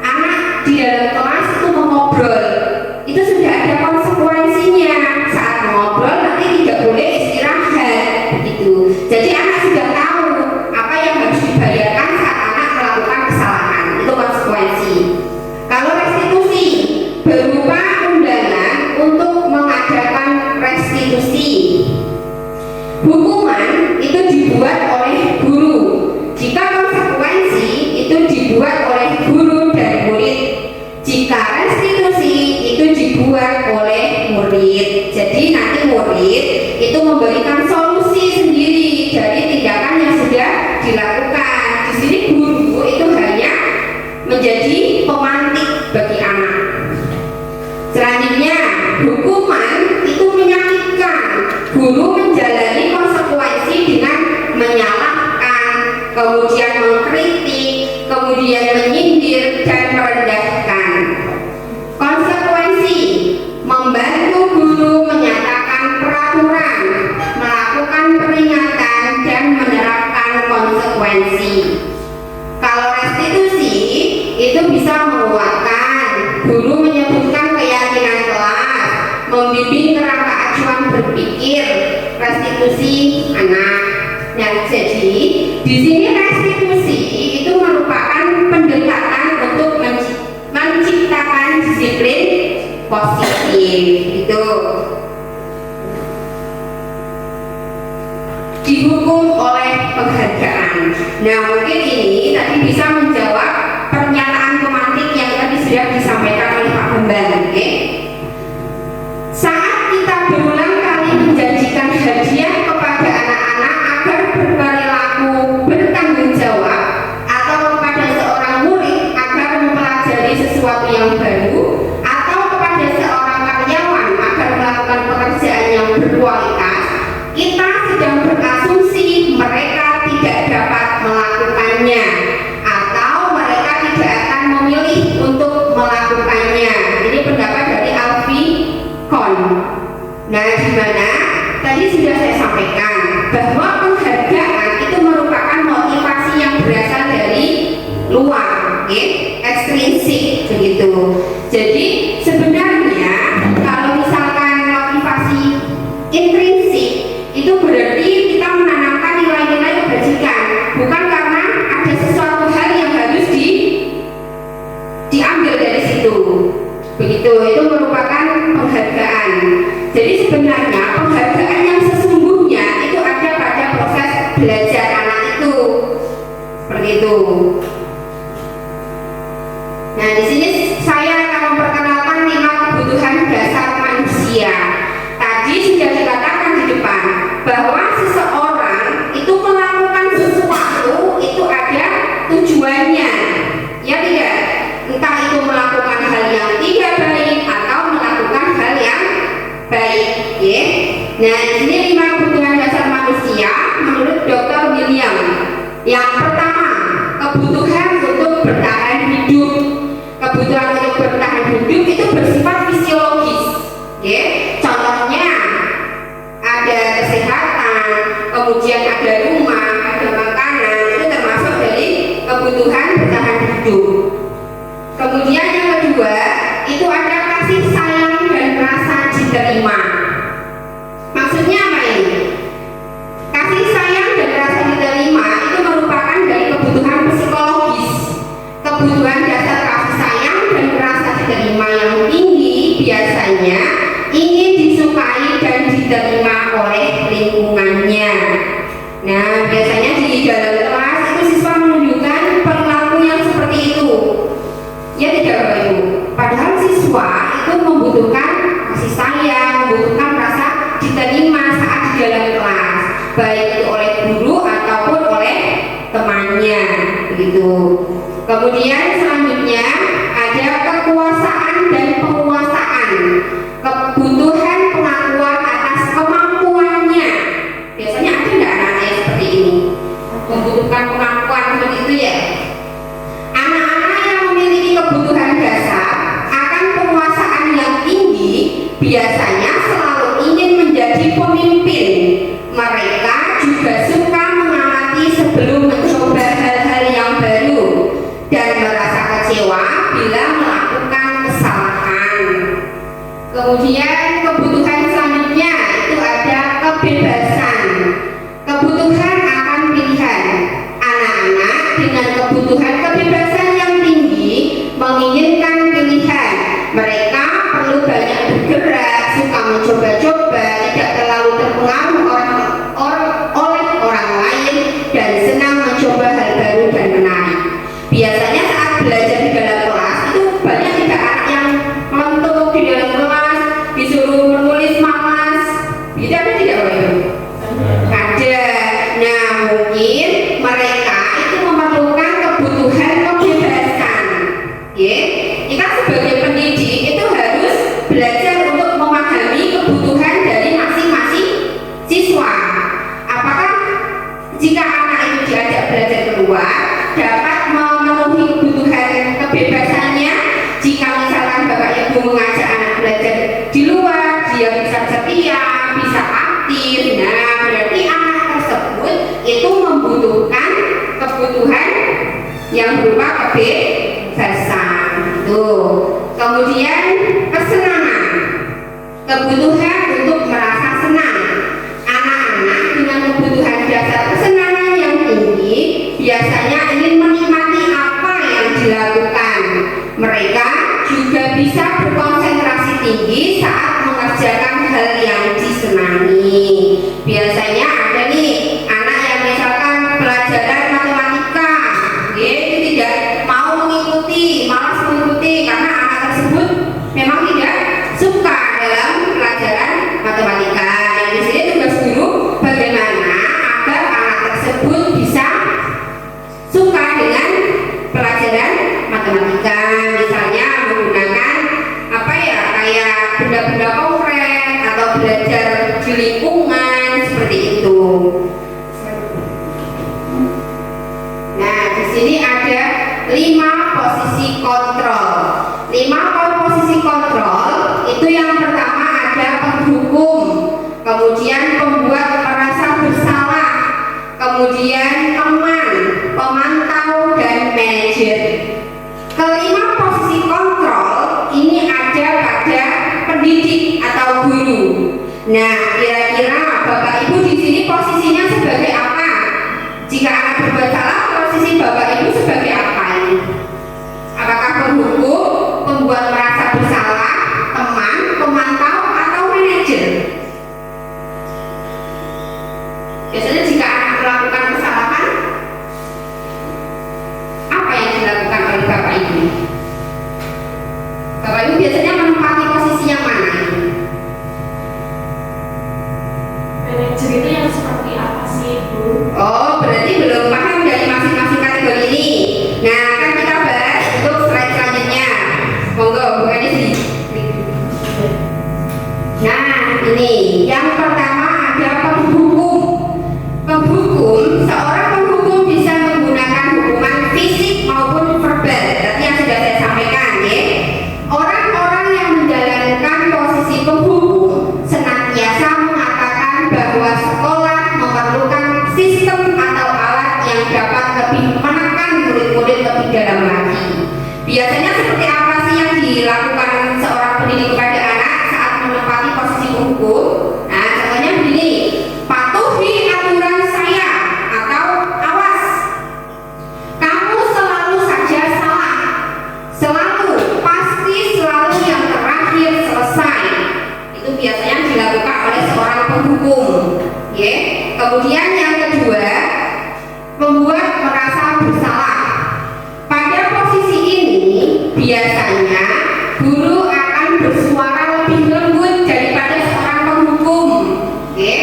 anak di dalam kelas itu mengobrol, itu sudah ada konsekuensinya. Saat mengobrol nanti tidak boleh istirahat, begitu. Jadi anak sudah tahu apa yang harus dibayarkan saat anak melakukan kesalahan. Itu konsekuensi. Kalau restitusi berupa undangan untuk mengadakan restitusi. Hukuman itu dibuat oleh guru. Jika konsekuensi itu dibuat oleh guru dan murid. Jika restitusi itu dibuat oleh murid. Jadi nanti murid itu memberikan solusi sendiri dari tindakan yang sudah dilakukan. Di sini guru itu hanya menjadi pemantik bagi anak. Selanjutnya, hukuman itu menyakitkan. Guru menjalani konsekuensi dengan menyalahkan, kemudian mengkritik, kemudian menyindir dan merendahkan. Konsekuensi membantu guru menyatakan peraturan, melakukan peringatan dan menerapkan konsekuensi. Kalau restitusi itu bisa menguatkan, guru menyebutkan keyakinan kelas, membimbing kerangka acuan berpikir, restitusi anak. Dan jadi di sini restitusi itu merupakan pendekatan untuk menciptakan disiplin positif. Itu dihukum oleh penghargaan. Nah, mungkin ini tadi bisa menjawab pernyataan pemantik yang tadi sudah disampaikan oleh Pak Bambang. Okay? Saat kita berulang kali menjanjikan hadiah kepada anak-anak agar berperilaku bertanggung jawab, atau kepada seorang murid agar mempelajari sesuatu yang baru, atau kepada seorang karyawan agar melakukan pekerjaan yang berkualitas, kita sedang berasumsi mereka tidak dapat melakukannya atau mereka tidak akan memilih untuk melakukannya. Ini pendapat dari Alfie Kohn. Nah, di mana tadi sudah saya sampaikan bahwa penghargaan itu merupakan motivasi yang berasal dari luar, ekstrinsik begitu. Jadi sebenarnya kalau misalkan motivasi intrinsik itu berarti kita menanamkan nilai-nilai kebajikan, bukan karena ada sesuatu hal yang harus diambil dari situ. Begitu, itu merupakan penghargaan. Jadi sebenarnya penghargaan yang sesungguhnya itu ada pada proses belajar anak itu. Seperti itu. Nah, di sini saya akan memperkenalkan 5 kebutuhan dasar manusia. Tadi sudah dikatakan di depan bahwa seseorang itu melakukan sesuatu itu ada tujuannya, ya tidak? Entah itu melakukan hal yang tidak baik atau melakukan hal yang baik, ya. Nah, di sini 5 kebutuhan dasar manusia menurut Dr. William. Yang pertama, kebutuhan untuk bertahan hidup. Kebutuhan untuk bertahan hidup itu bersifat fisiologis, ya. Contohnya ada kesehatan, kemudian ada rumah, ada makanan, itu termasuk dari kebutuhan bertahan hidup. Kemudian yang kedua, itu ada kasih sayang dan rasa diterima. Maksudnya apa ini? Kasih sayang dan rasa diterima itu merupakan dari kebutuhan psikologis. Kebutuhan dasar kasih sayang dan rasa diterima yang tinggi biasanya ingin disukai dan diterima oleh lingkungannya. Nah, biasanya di dalam kelas itu siswa menunjukkan perilaku yang seperti itu. Ya tidak Bapak Ibu. Padahal siswa itu membutuhkan kasih sayang, membutuhkan rasa diterima saat di dalam kelas, baik itu oleh guru ataupun oleh temannya, begitu. Kemudian selanjutnya ada kekuasaan biasanya selalu ingin menjadi pemimpin. Mereka juga suka mengamati sebelum mencoba hal-hal yang baru dan merasa kecewa bila melakukan kesalahan. Kemudian kebutuhan selanjutnya itu ada kebebasan. Kebutuhan akan pilihan. Anak-anak dengan kebutuhan kebebasan yang tinggi menginginkan pilihan. Mereka perlu banyak bergerak, suka mencoba-coba, tidak terlalu terpengaruh oleh orang lain, dan senang mencoba hal baru dan menarik. Biasanya saat belajar di dalam kelas itu banyak juga anak yang mengantuk di dalam kelas, disuruh menulis malas. Tidak ada tidak Pak Ibu? Ada. Nah, mungkin mereka itu memerlukan kebutuhan kebebasan. Ya, kita sebagai pendidik itu harus belajar untuk memahami kebutuhan dari masing-masing siswa. Apakah jika anak itu diajak belajar keluar dapat memenuhi kebutuhan kebebasannya? Jika misalkan Bapak Ibu mengajak anak belajar di luar, dia bisa setia, bisa aktif. Nah, berarti anak tersebut itu membutuhkan kebutuhan yang berupa kebebasan. Tuh. Kemudian kesenangan, kebutuhan untuk merasa senang. Anak-anak dengan kebutuhan dasar kesenangan yang tinggi biasanya ingin menikmati apa yang dilakukan. Mereka juga bisa berkonsentrasi tinggi saat mengerjakan hal yang disenangi. Biasanya ada nih anak yang misalkan pelajaran matematika, dia itu tidak mau mengikuti, malas mengikuti karena anak tersebut memang tidak suka dalam pelajaran matematika. Dan di sini tugas guru bagaimana agar anak tersebut bisa suka dengan pelajaran matematika, misalnya menggunakan apa ya, kayak benda-benda konkret atau belajar di lingkungan seperti itu. Nah, di sini ada 5 posisi kontrol. 5 posisi kontrol itu yang pertama ada penghukum, kemudian pembuat merasa bersalah, kemudian teman, pemantau, dan manajer. Kelima posisi kontrol ini ada pada pendidik atau guru. Nah, kira-kira Bapak Ibu di sini posisinya sebagai apa? Jika anak berbuat salah, posisi Bapak Ibu sebagai apa ini? Apakah penghukum, pembuat merasa bersalah, teman, pemantau, atau manajer? Biasanya jika anak melakukan kesalahan, apa yang dilakukan oleh Bapak Ibu? Bapak Ibu biasanya menempati posisi yang mana? Manajer itu yang seperti apa sih, Bu? Oh, berarti belum paham dari masing-masing kategori ini. Nah, akan kita bahas untuk slide selanjutnya. Monggo, bukan di sini. Nah, ini yang pertama ada penghukum. Penghukum, seorang penghukum bisa menggunakan hukuman fisik maupun verbal. Tadi yang sudah saya sampaikan, ya. Orang-orang yang menjalankan posisi penghukum senantiasa mengatakan bahwa sekolah memerlukan sistem atau alat yang dapat lebih menekan murid-murid lebih dalam lagi. Biasanya seperti apa sih yang dilakukan seorang pendidik kepada anak saat menempati posisi penghukum? Nah, contohnya begini, patuhi aturan saya, atau awas, kamu selalu saja salah, selalu, pasti selalu yang terakhir selesai. Itu biasanya dilakukan oleh seorang penghukum. Ya. Kemudian yang kedua, membuat merasa bersalah. Pada posisi ini biasanya guru akan bersuara lebih lembut daripada seorang penghukum. Oke.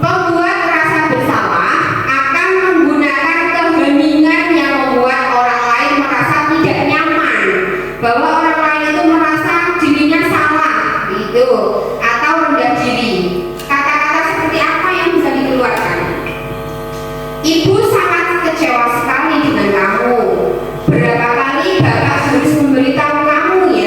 Pembuat rasa bersalah akan menggunakan keheningan yang membuat orang lain merasa tidak nyaman, bahwa orang lain itu merasa dirinya salah, gitu, atau rendah diri. Kata-kata seperti apa yang bisa dikeluarkan? Ibu sangat kecewa sekali dengan kamu. Berapa kali Bapak harus memberitahu kamu ya?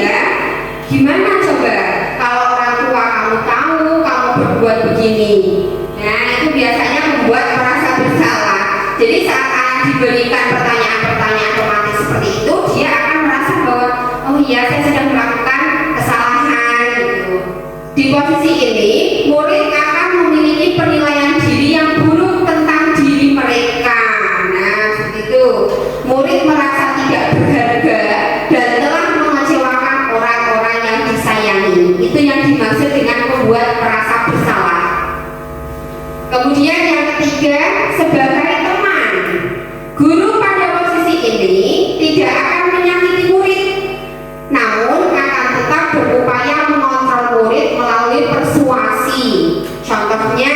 tidak berharga dan telah mengecewakan orang-orang yang disayangi. Itu yang dimaksud dengan membuat merasa bersalah. Kemudian yang ketiga, sebagai teman, guru pada posisi ini tidak akan menyakiti murid, namun akan tetap berupaya mengontrol murid melalui persuasi. Contohnya,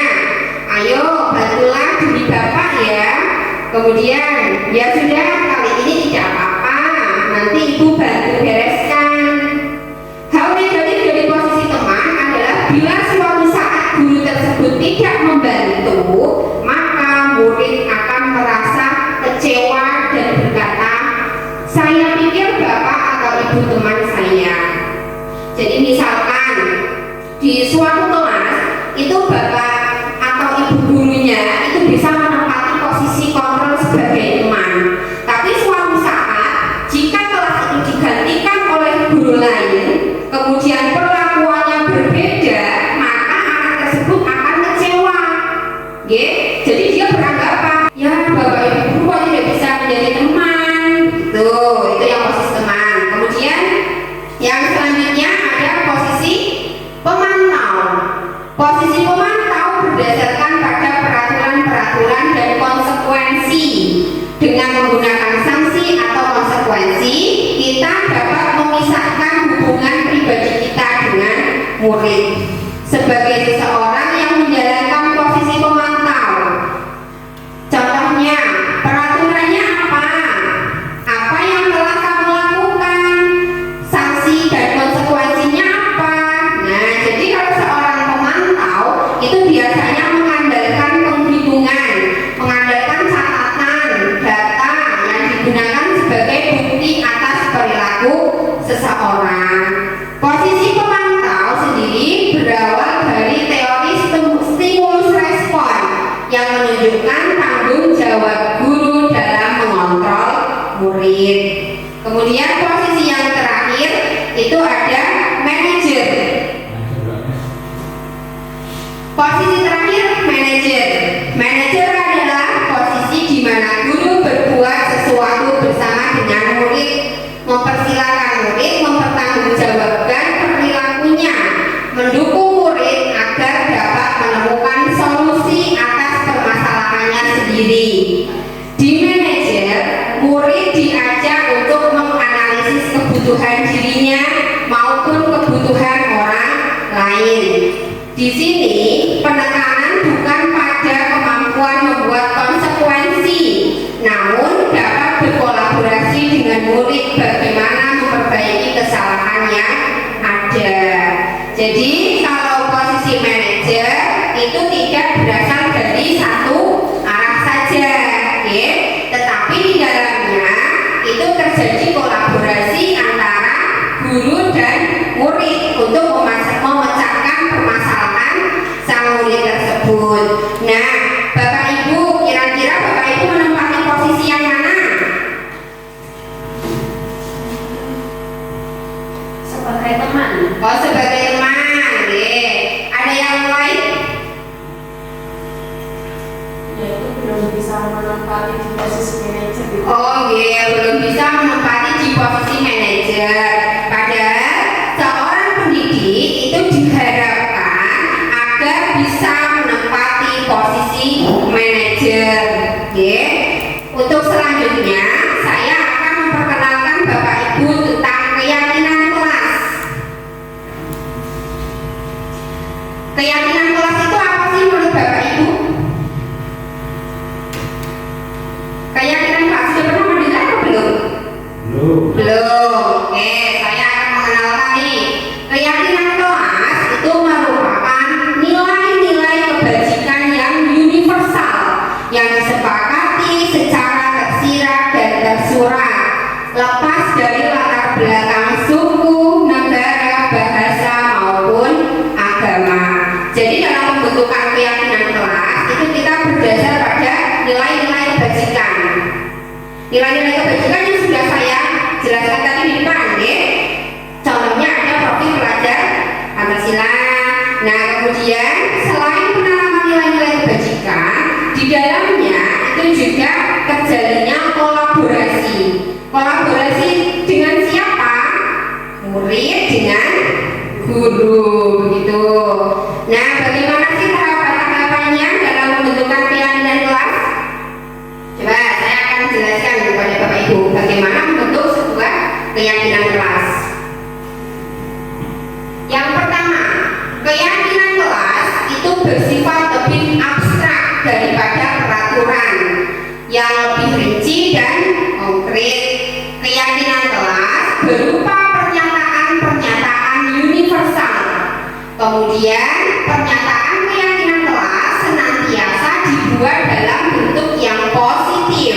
ayo bantulah demi bapak ya. Kemudian, ya sudah, kali ini tidak apa-apa, nanti ibu bantu bereskan. Hal negatif dari posisi teman adalah bila suatu saat guru tersebut tidak membantu, maka murid akan merasa kecewa dan berkata, saya pikir bapak atau ibu teman saya. Jadi misalkan di suatu kelas itu bapak atau ibu gurunya itu bisa menempati posisi kontrol sebagai teman, tapi suatu saat jika kelas itu digantikan oleh guru lain, kemudian perlakuannya berbeda, maka anak tersebut akan kecewa. Jadi dia beranggapan, ya bapak ibu guru kok tidak bisa menjadi teman. Itu yang posisi teman. Kemudian yang selanjutnya ada posisi pemantau. Posisi pemantau berdasarkan pada peraturan-peraturan dan konsekuensi. Dengan menggunakan sanksi atau konsekuensi, kita dapat memisahkan hubungan pribadi kita dengan murid. Sebagai seseorang yang menjalankan posisi pemantau, contohnya, peraturannya apa? Apa yang telah kamu lakukan? Sanksi dan konsekuensinya apa? Nah, jadi kalau seorang pemantau itu biasanya mengandalkan penghitungan, mengandalkan catatan, data yang digunakan sebagai bukti atas perilaku seseorang. Posisi pemantau sendiri berawal dari teori stimulus respon yang menunjukkan tanggung jawab guru dalam mengontrol murid. Kemudian posisi yang terakhir itu ada manajer. Posisi terakhir manajer. Manajer adalah posisi di mana guru berbuat sesuatu bersama dengan murid, mempersilahkan murid mempertanggungjawabkan perilakunya, mendukung murid agar dapat menemukan solusi atas permasalahannya sendiri. Di manajer, murid diajak untuk menganalisis kebutuhan dirinya maupun kebutuhan orang lain. Di sini penekanan bukan pada kemampuan membuat konsekuensi, namun dapat berkolaborasi dengan murid bagaimana memperbaiki kesalahan yang ada. Jadi kalau posisi manajer itu tidak berasal dari satu arah saja, tetapi di dalamnya itu terjadi kolaborasi antara guru dan murid untuk memecahkan permasalahan sang murid tersebut. Nah, Bapak Ibu, kira-kira Bapak Ibu menempati posisi yang mana? Sebagai teman. Oh, sebagai teman. Ada yang lain? Yaitu belum bisa menempati di posisi manajer gitu. Oh belum bisa menempati di posisi manajer. Padahal seorang pendidik itu diharapkan agar bisa menempati posisi manajer. Untuk selanjutnya saya akan memperkenalkan Bapak Ibu tentang keyakinan kelas. Keyakinan kelas itu apa sih menurut Bapak Ibu? Keyakinan kelas sudah pernah mendengar atau belum? Belum. Saya akan mengenalkan nih. Keyakinan kelas itu merupakan nilai-nilai kebajikan yang universal yang disepakati secara tersirat dan tersurat, lepas dari latar belakang suku, negara, bahasa maupun agama. Jadi dalam pembentukan keyakinan kelas itu kita berdasar pada nilai-nilai kebajikan. Nilai-nilai kebajikan yang sudah saya jelaskan tadi di depan, contohnya ada profil pelajar Pancasila. Nah, kemudian selain penanaman nilai-nilai kebajikan, di dalamnya itu juga terjalinnya kolaborasi. Kolaborasi guru begitu. Nah, bagaimana sih tahapan-tahapannya dalam membentukkan keyakinan kelas? Coba saya akan jelaskan kepada Bapak Ibu bagaimana membentuk sebuah keyakinan kelas. Yang pertama, keyakinan kelas itu bersifat lebih abstrak daripada peraturan yang lebih rinci dan konkret. Keyakinan kelas berupa pernyataan-pernyataan universal. Kemudian pernyataan keyakinan kelas senantiasa dibuat dalam bentuk yang positif.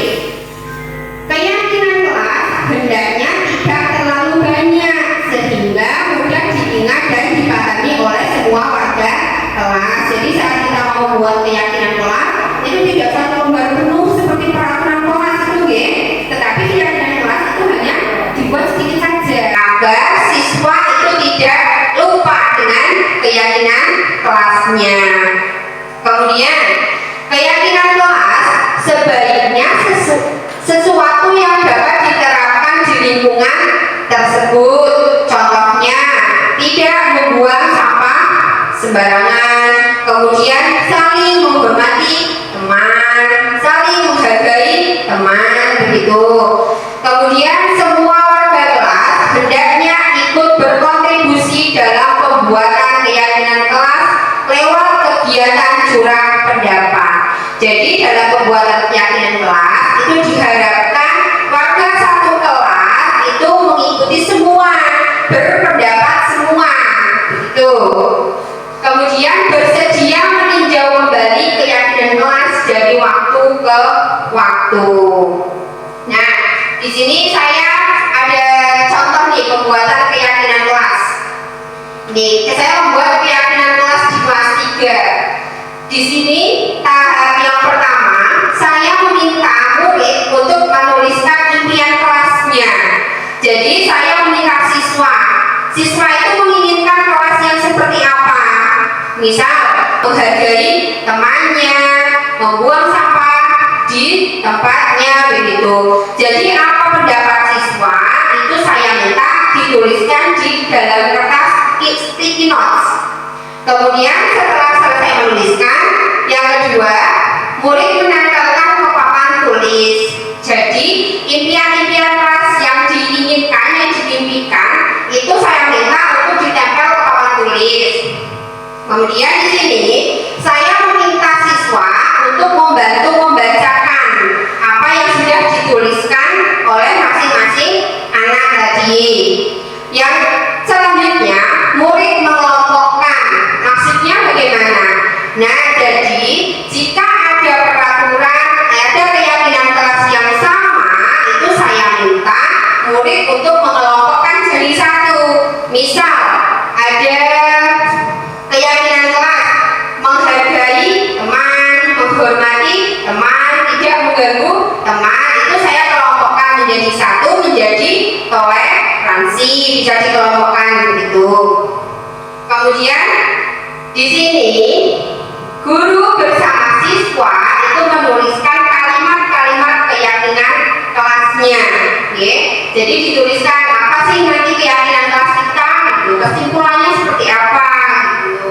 Keyakinan kelas hendaknya tidak terlalu banyak sehingga mudah diingat dan dipahami oleh semua warga kelas. Jadi saat kita mau membuat keyakinan kelas itu tidak satu lembar penuh seperti peraturan kelas itu ya, tetapi keyakinan kelas itu hanya dibuat sedikit saja agar siswa itu tidak lupa dengan keyakinan kelasnya. Kemudian keyakinan kelas sebaiknya sesuatu yang dapat diterapkan di lingkungan tersebut. Contohnya tidak membuang sampah sembarangan, kemudian saling menghormati teman, saling menghargai teman begitu. Kemudian semua warga kelas hendaknya ikut berkontribusi dalam pembuatan keyakinan kelas lewat kegiatan curang pendapat. Jadi dalam pembuatan keyakinan kelas itu diharapkan warga satu kelas itu mengikuti semua, berpendapat semua begitu. Kemudian bersedia meninjau kembali keyakinan kelas dari waktu ke waktu. Nah, di sini saya ada contoh nih pembuatan keyakinan kelas. Nih, saya membuat keyakinan kelas di kelas 3. Di sini tahap yang pertama, saya meminta murid untuk menuliskan impian kelasnya. Jadi saya meminta siswa itu menginginkan kelas yang seperti apa? Misal menghargai temannya, membuang sampah di tempatnya begitu. Jadi apa pendapat siswa itu saya minta dituliskan di dalam kertas sticky notes. Kemudian setelah selesai menuliskan, yang kedua murid menempelkan ke papan tulis. Jadi impian-impian kelas yang diinginkan, yang dimimpikan itu saya minta untuk ditempel ke papan tulis. Kemudian di sini saya meminta siswa untuk membantu membacakan apa yang sudah dituliskan oleh masing-masing anak tadi. Yang selanjutnya murid mengelompokkan. Maksudnya bagaimana? Nah, jadi jika ada peraturan, ada keyakinan kelas yang sama, itu saya minta murid untuk mengelompokkan jadi satu. Misal ada keyakinan kelas menghargai teman, menghormati teman, tidak mengganggu teman, itu saya kelompokkan menjadi satu, menjadi toleransi, bisa dikelompokkan begitu. Kemudian di sini guru bersama siswa itu menuliskan kalimat-kalimat keyakinan kelasnya, ya. Jadi dituliskan apa sih nanti keyakinan kelas kita, gitu. Kesimpulannya seperti apa, gitu.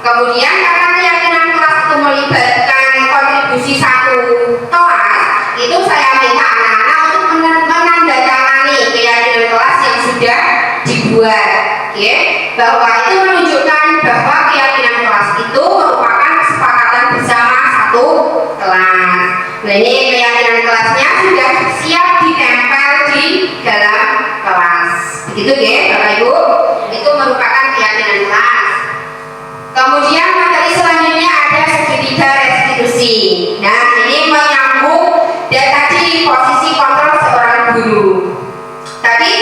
Kemudian karena keyakinan kelas itu melibatkan kontribusi satu kelas, itu saya minta anak-anak untuk menandatangani keyakinan kelas yang sudah dibuat, ya. Bahwa itu menunjukkan bahwa keyakinan kelas itu merupakan kesepakatan bersama satu kelas. Nah, ini keyakinan kelasnya sudah siap ditempel di dalam kelas. Begitu ya, Bapak Ibu. Itu merupakan keyakinan kelas. Kemudian materi selanjutnya ada segitiga restitusi. Nah, ini menyambung dan tadi posisi kontrol seorang guru. Tadi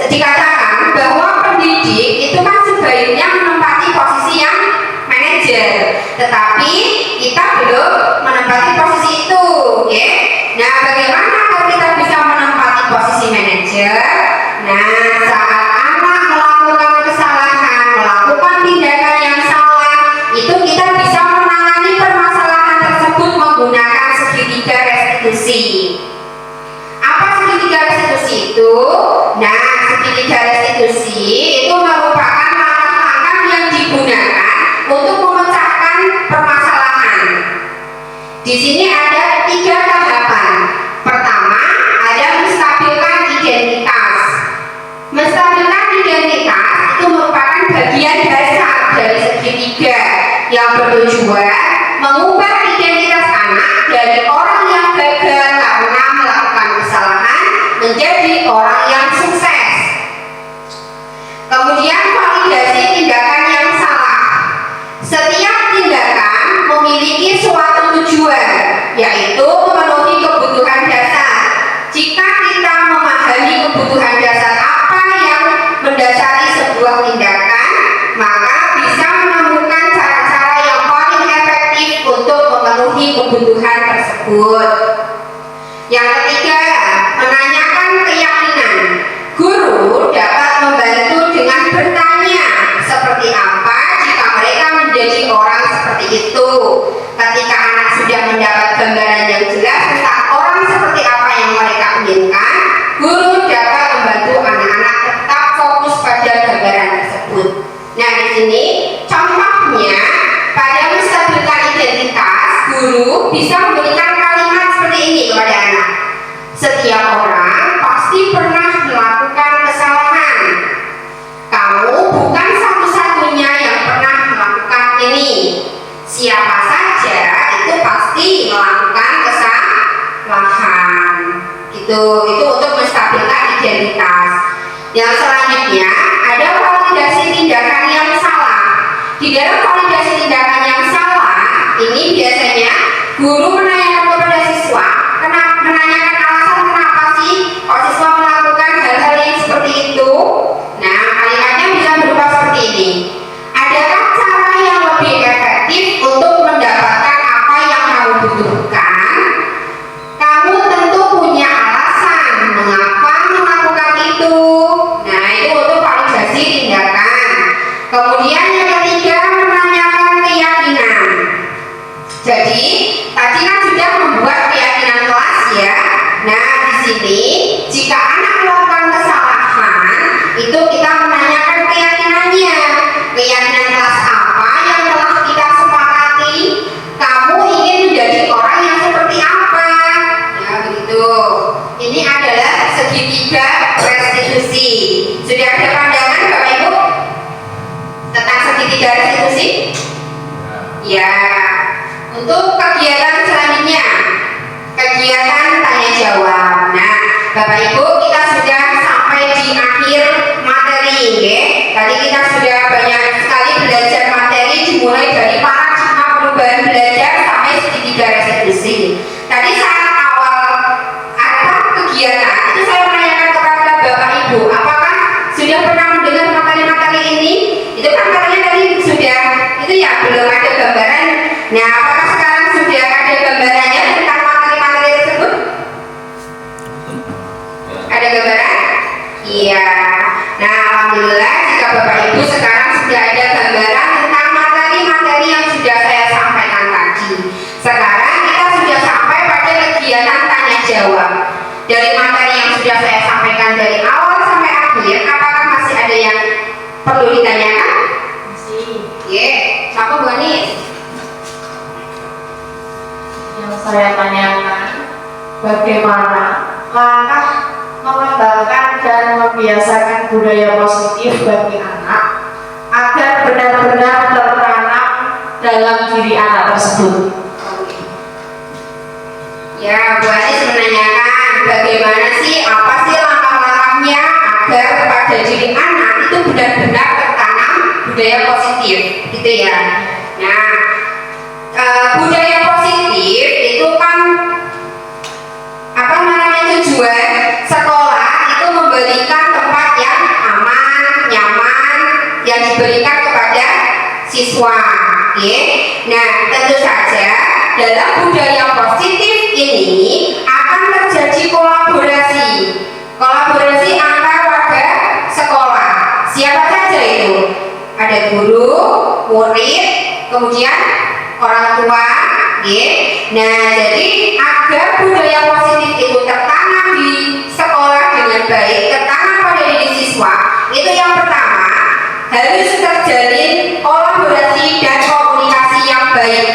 dikatakan bahwa pendidik itu kan sebaiknya menempati posisi yang manajer, tetapi kita belum menempati posisi itu, ya. Nah, bagaimana kalau kita bisa menempati posisi manajer? Nah, saat anak melakukan kesalahan, melakukan tindakan yang salah, itu kita bisa menangani permasalahan tersebut menggunakan segitiga restitusi. Apa segitiga restitusi itu? Nah, segitiga restitusi itu merupakan langkah-langkah yang bertujuan mengubah identitas anak dari orang yang gagal karena melakukan kesalahan menjadi orang yang sukses. Kemudian validasi tindakan yang salah. Setiap tindakan memiliki suatu tujuan, yaitu memenuhi kebutuhan dasar. Jika kita memahami kebutuhan dasar apa yang mendasari sebuah tindakan, maka bisa menemukan cara-cara yang paling efektif untuk memenuhi kebutuhan tersebut. Yang ketiga, menanyakan keyakinan. Guru dapat membantu dengan bertanya seperti apa jika mereka menjadi orang seperti itu. Ketika anak sudah mendapat gambaran yang jelas tentang orang seperti apa yang mereka inginkan, guru dapat membantu anak-anak tetap fokus pada gambaran tersebut. Nah, di sini contohnya pada menstabilkan identitas, guru bisa memberikan kalimat seperti ini kepada anak. Setiap orang pasti pernah melakukan kesalahan. Kamu bukan satu-satunya yang pernah melakukan ini. Siapa saja itu pasti melakukan kesalahan. Itu untuk menstabilkan identitas. Yang selanjutnya ada validasi tindakan yang salah. Di dalam validasi tindakan yang salah ini biasanya guru menanyakan kepada siswa, menanyakan alasan kenapa sih kok siswa melakukan hal-hal yang seperti itu. Nah, kalimatnya bisa berupa seperti ini. Adakah cara yang lebih efektif untuk mendapatkan apa yang kamu butuhkan? Kamu tentu punya alasan mengapa melakukan itu. Nah, itu untuk validasi tindakan. Kemudian yang ketiga, menanyakan keyakinan. Jadi, tadi kan sudah membuat keyakinan kelas ya. Nah, di sini jika anak melakukan kesalahan, itu kita menanyakan keyakinannya. Keyakinan kelas apa yang telah kita sepakati? Kamu ingin menjadi orang yang seperti apa? Ya, begitu. Ini adalah segitiga restitusi. Sudah ada pandangan Bapak Ibu tentang segitiga restitusi? Ya. Untuk kegiatan selanjutnya, kegiatan tanya jawab. Nah, Bapak Ibu, kita sudah sampai di akhir materi, ya. Tadi kita sudah banyak sekali belajar materi dimulai dari paradigma perubahan belajar sampai segitiga restitusi. Tadi saat awal ada kegiatan itu saya menanyakan kepada Bapak Ibu, apakah sudah pernah mendengar materi-materi ini? Itu kan katanya tadi sudah, itu ya belum ada gambaran. Nah, apakah sekarang sudah ada gambarannya tentang materi-materi tersebut? Ada gambaran? Iya. Nah, alhamdulillah jika Bapak Ibu sekarang sudah ada gambaran tentang materi-materi yang sudah saya sampaikan tadi. Sekarang kita sudah sampai pada kegiatan tanya jawab. Dari materi yang sudah saya sampaikan dari awal sampai akhir, apakah masih ada yang perlu ditanyakan? Masih. Siapa Bu Anis? Yang saya tanyakan, bagaimana langkah mengembangkan dan membiasakan budaya positif bagi anak agar benar-benar tertanam dalam diri anak tersebut. Ya, Bu Anis menanyakan bagaimana sih, apa sih langkah-langkahnya agar pada diri anak itu benar-benar tertanam budaya positif, gitu ya. Nah, budaya positif itu kan apa namanya, tujuan sekolah itu memberikan tempat yang aman, nyaman yang diberikan kepada siswa. Oke. Nah, tentu saja dalam budaya positif ini akan terjadi kolaborasi antar warga sekolah. Siapa saja itu? Ada guru, murid, kemudian orang tua, ya. Nah, jadi agar budaya positif itu tertanam di sekolah dengan baik, tertanam pada diri siswa, itu yang pertama harus terjalin kolaborasi dan komunikasi yang baik.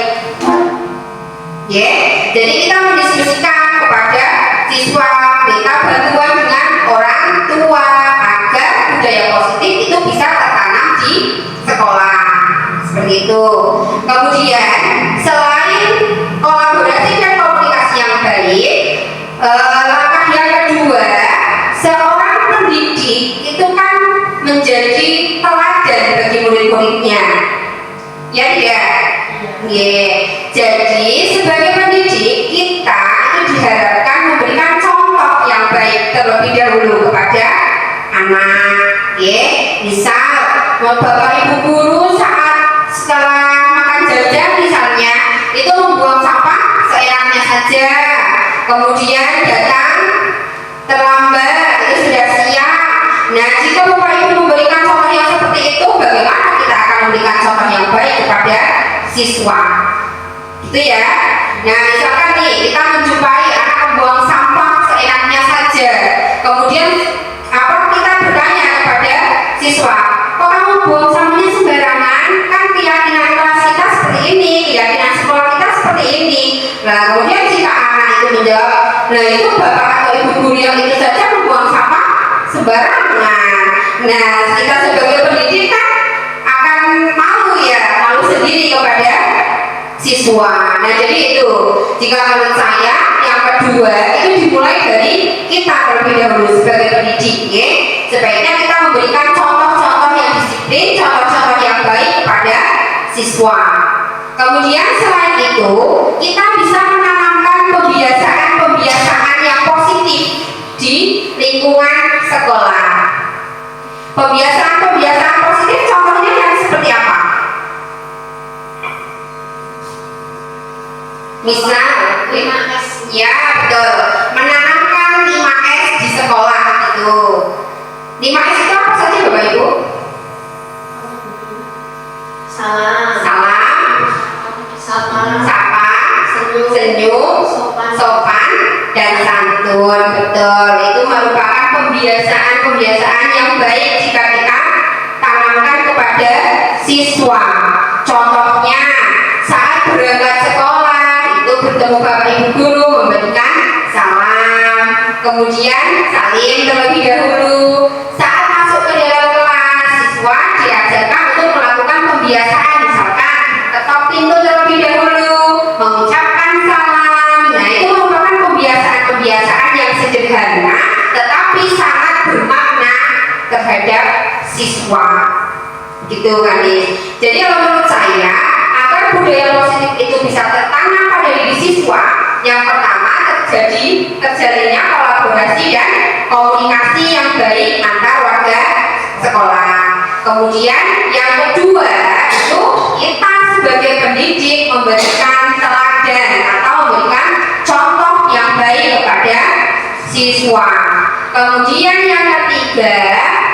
Ya, jadi kita mendiskusikan kepada siswa, minta bantuan dengan orang tua agar budaya positif itu bisa tertanam di sekolah. Seperti Itu. Kemudian selain kolaborasi dan komunikasi yang baik, langkah yang kedua, seorang pendidik itu kan menjadi teladan bagi murid-muridnya. Ya tidak? Jadi sebagai pendidik kita itu diharapkan memberikan contoh yang baik terlebih dahulu kepada anak. Misal bapak ibu guru saat setelah makan jajan misalnya itu membuang sampah seenaknya saja, kemudian datang terlambat, itu sudah siap. Nah, jika bapak ibu memberikan contoh yang seperti itu, bagaimana kita akan memberikan contoh yang baik kepada siswa? Gitu ya. Nah, misalkan nih kita menjumpai anak membuang sampah seenaknya saja, kemudian kita bertanya kepada siswa, kok kamu buang sampahnya sembarangan? Kan keyakinan kelas kita seperti ini, keyakinan sekolah kita seperti ini. Nah, kemudian jika anak itu menjawab, nah itu bapak atau ibu guru yang itu saja membuang sampah sembarangan. Nah, kita sebagai pendidik kan akan malu sendiri kepada siswa. Nah, jadi itu jika menurut saya yang kedua itu dimulai dari kita terlebih dahulu sebagai pendidik, sebaiknya kita memberikan contoh-contoh yang disiplin, contoh-contoh yang baik kepada siswa. Kemudian selain itu kita bisa menanamkan kebiasaan-kebiasaan yang positif di lingkungan sekolah. Kebiasaan-kebiasaan positif contohnya yang seperti apa? Misal 5S, ya betul, menanamkan 5S di sekolah itu. 5S itu apa saja Bapak Ibu? Salam, sapa, senyum, sopan, dan santun. Betul, itu merupakan kebiasaan-kebiasaan yang baik jika kita tanamkan kepada siswa. Contohnya saat berangkat sekolah itu bertemu bapak ibu guru memberikan salam, kemudian salim terlebih dahulu. Saat masuk ke dalam kelas, siswa diajarkan untuk melakukan pembiasaan, misalkan ketok pintu terlebih dahulu, mengucapkan salam. Nah, itu merupakan kebiasaan-kebiasaan yang sederhana tetapi sangat bermakna terhadap siswa. Gitu kan nih. Jadi kalau menurut saya, agar budaya positif itu bisa tertanam pada diri siswa, yang pertama terjalinnya kolaborasi dan komunikasi yang baik antar warga sekolah. Kemudian yang kedua itu kita sebagai pendidik memberikan teladan atau memberikan contoh yang baik kepada siswa. Kemudian yang ketiga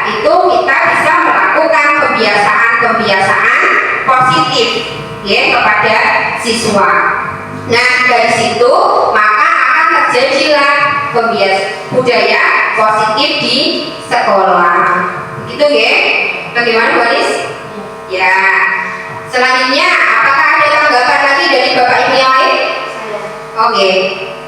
itu kita bisa melakukan kebiasaan-kebiasaan positif kepada siswa. Nah, dari situ maka akan terjadilah budaya positif di sekolah. Gitu ya. Bagaimana Bu Aris? Ya. Selanjutnya, apakah ada tanggapan lagi dari Bapak Ibu yang lain? Oke.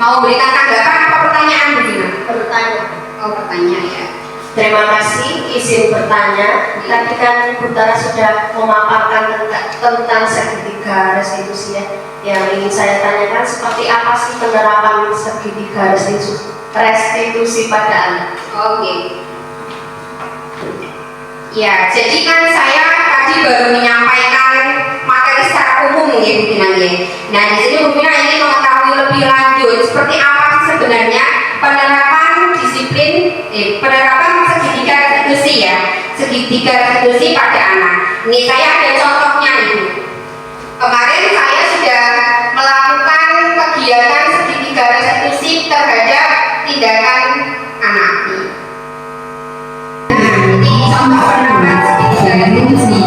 Mau berikan tanggapan apa pertanyaan begini? bertanya. Oh, pertanyaan ya. Terima kasih, izin bertanya. Tadi kan Bu Tara sudah memaparkan tentang segitiga restitusi ya. Yang ingin saya tanyakan, seperti apa sih penerapan segitiga restitusi pada anak? Oke. Ya, jadi kan saya tadi baru menyampaikan materi secara umum ya Bu Pina. Nah, di sini Bu Pina ingin mengetahui lebih lanjut seperti apa sih sebenarnya penerapan segitiga restitusi ya, segitiga restitusi pada anak. Ini saya ada contohnya Ibu. Kemarin saya sudah melakukan kegiatan segitiga restitusi terhadap tindakan anak. Nah, ini contoh penerapan segitiga restitusi.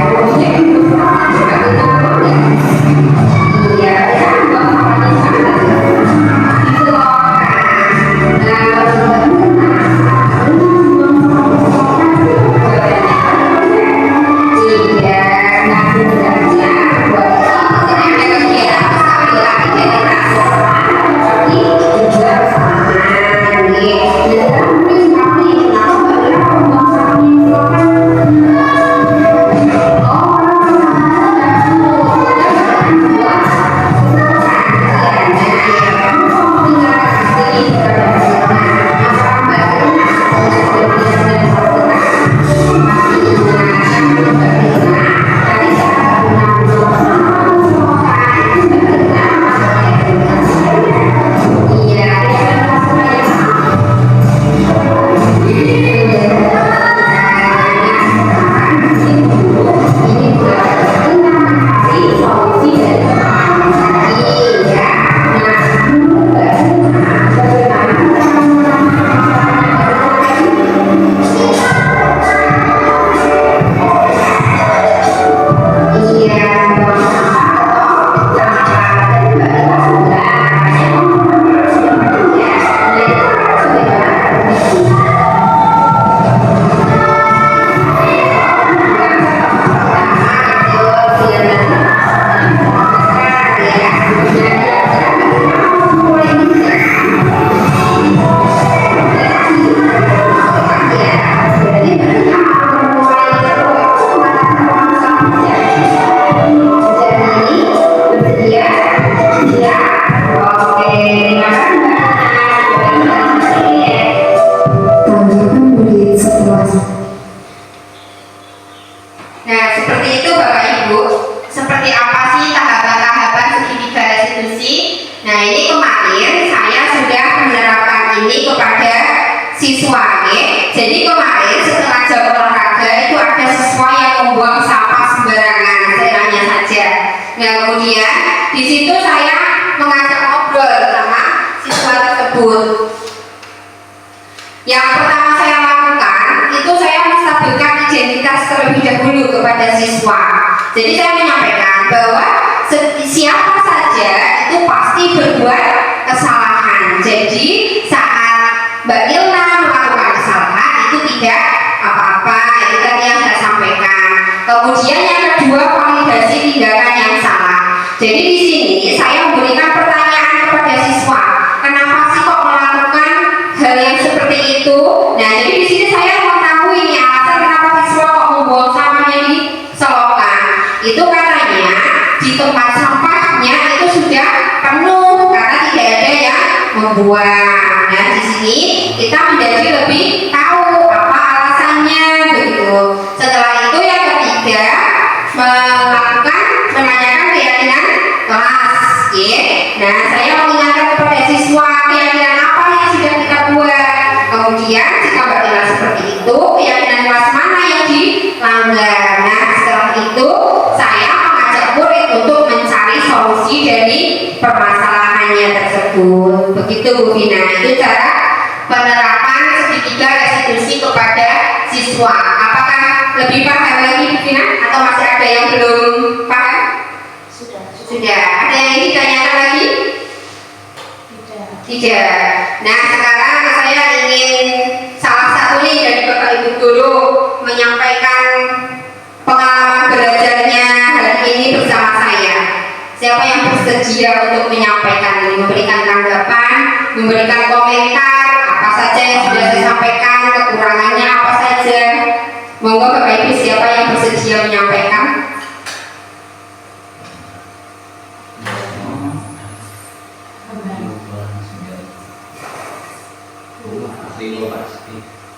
Kemudian Jadi kemarin setelah jam olahraga itu ada siswa yang membuang sampah sembarangan, saya tanya saja. Nah kemudian di situ saya mengajak ngobrol sama siswa tersebut. Yang pertama saya lakukan itu saya menstabilkan identitas terlebih dahulu kepada siswa. Jadi saya menyampaikan bahwa siapa saja itu pasti berbuat kesalahan. Jadi saat Mbak Ilna melakukan kesalahan itu tidak apa-apa, itu tadi yang saya sampaikan. Kemudian yang kedua, validasi tindakan yang salah. Jadi di sini saya memberikan pertanyaan kepada siswa, kenapa sih kok melakukan hal yang seperti itu? Nah jadi di sini saya mengetahui nih alasan kenapa siswa kok membuang sampahnya di selokan. Itu katanya di tempat sampahnya itu sudah penuh karena tidak ada yang membuang. Nah di sini kita menjadi lebih tahu apa alasannya begitu. Setelah itu yang ketiga menanyakan keyakinan kelas. Nah saya mengingatkan kepada siswa keyakinan apa yang sudah kita buat. Kemudian jika berjalan seperti itu, keyakinan kelas mana yang dilanggar. Nah setelah itu saya mengajak murid untuk mencari solusi dari permasalahannya tersebut. Begitu Bu Vina, itu cara penerapan segitiga restitusi kepada siswa. Apakah lebih paham lagi Bu Vina atau masih ada yang belum paham? Sudah. Ada yang ingin ditanyakan lagi? Tidak. Nah sekarang saya ingin salah satu nih dari Bapak Ibu Guru menyampaikan pengalaman belajarnya hari ini bersama saya. Siapa yang bersedia untuk menyampaikan ini, memberikan tanggapan, memberikan komentar, apa saja yang sudah saya sampaikan, kekurangannya apa saja. Monggo Bapak Ibu, siapa yang bersedia menyampaikan?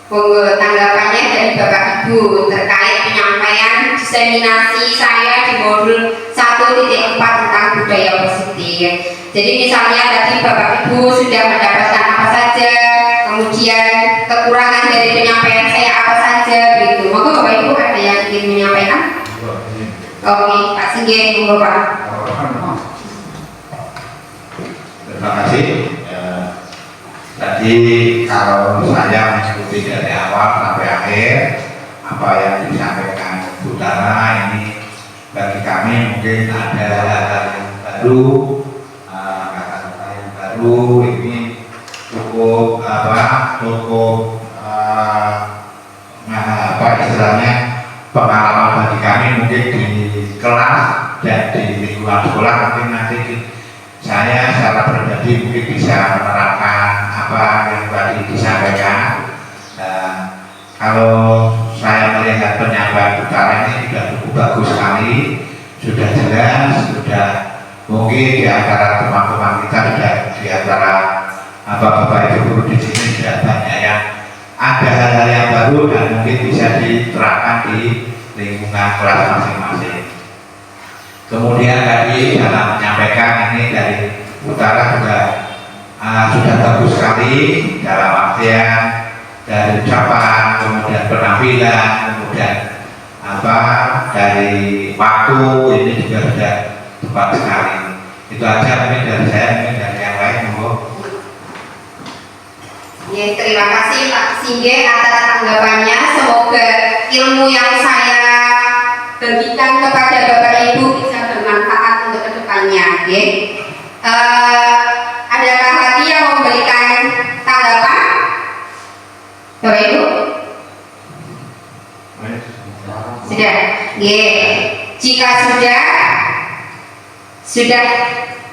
Monggo tanggapannya dari Bapak Ibu terkait penyampaian diseminasi saya di modul 1.4 tentang budaya positif. Jadi misalnya tadi Bapak Ibu sudah mendapatkan apa saja, kemudian kekurangan dari penyampaian saya apa saja begitu. Monggo Bapak Ibu ada yang ingin menyampaikan? Oke, Pak Singgih, monggo Pak. Terima kasih. Tadi kalau saya mengikuti dari awal sampai akhir apa yang disampaikan Bu Tara, ini bagi kami mungkin ada hal-hal yang baru, kata-kata yang baru, ini cukup istilahnya pengalaman bagi kami mungkin di kelas dan di lingkungan sekolah. Mungkin nanti saya secara pribadi mungkin bisa menerapkan apa yang tadi disampaikan. Kalau saya melihat penyampaian Bu Tara ini sudah cukup bagus sekali, sudah jelas, sudah mungkin di antara teman-teman kita, sudah di antara Bapak Ibu guru di sini sudah banyak yang ada hal-hal yang baru dan mungkin bisa diterapkan di lingkungan kelas masing-masing. Kemudian tadi dalam menyampaikan ini dari Bu Tara juga sudah bagus sekali dalam artian dari ucapan, kemudian penampilan, kemudian dari waktu, ini juga sudah tepat sekali. Itu aja mungkin dari saya, mungkin dari yang lain. Ya, terima kasih Pak Singgih atas tanggapannya. Semoga ilmu yang saya bagikan kepada Bapak Ibu bisa bermanfaat untuk kedepannya. Adakah lagi yang memberikan tanggapan? Bapak Ibu? Sudah? Jika sudah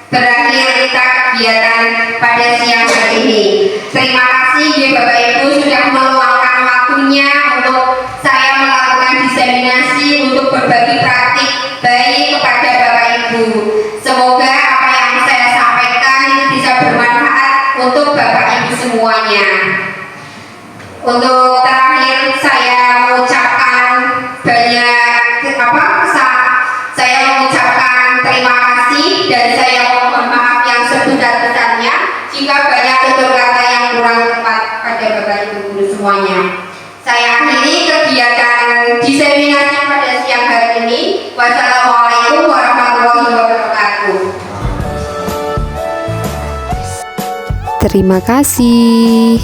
berakhir kita kegiatan pada siang hari ini. Terima kasih Bapak Ibu sudah meluangkan waktunya untuk saya melakukan diseminasi untuk berbagi praktik baik kepada Bapak Ibu. Semoga apa yang saya sampaikan ini bisa bermanfaat untuk Bapak Ibu semuanya. Untuk terakhir saya mengucapkan saya mengucapkan terima kasih dan saya mohon maaf yang sebesar-besarnya jika banyak tutur kata yang kurang tepat pada Bapak Ibu guru semuanya. Terima kasih.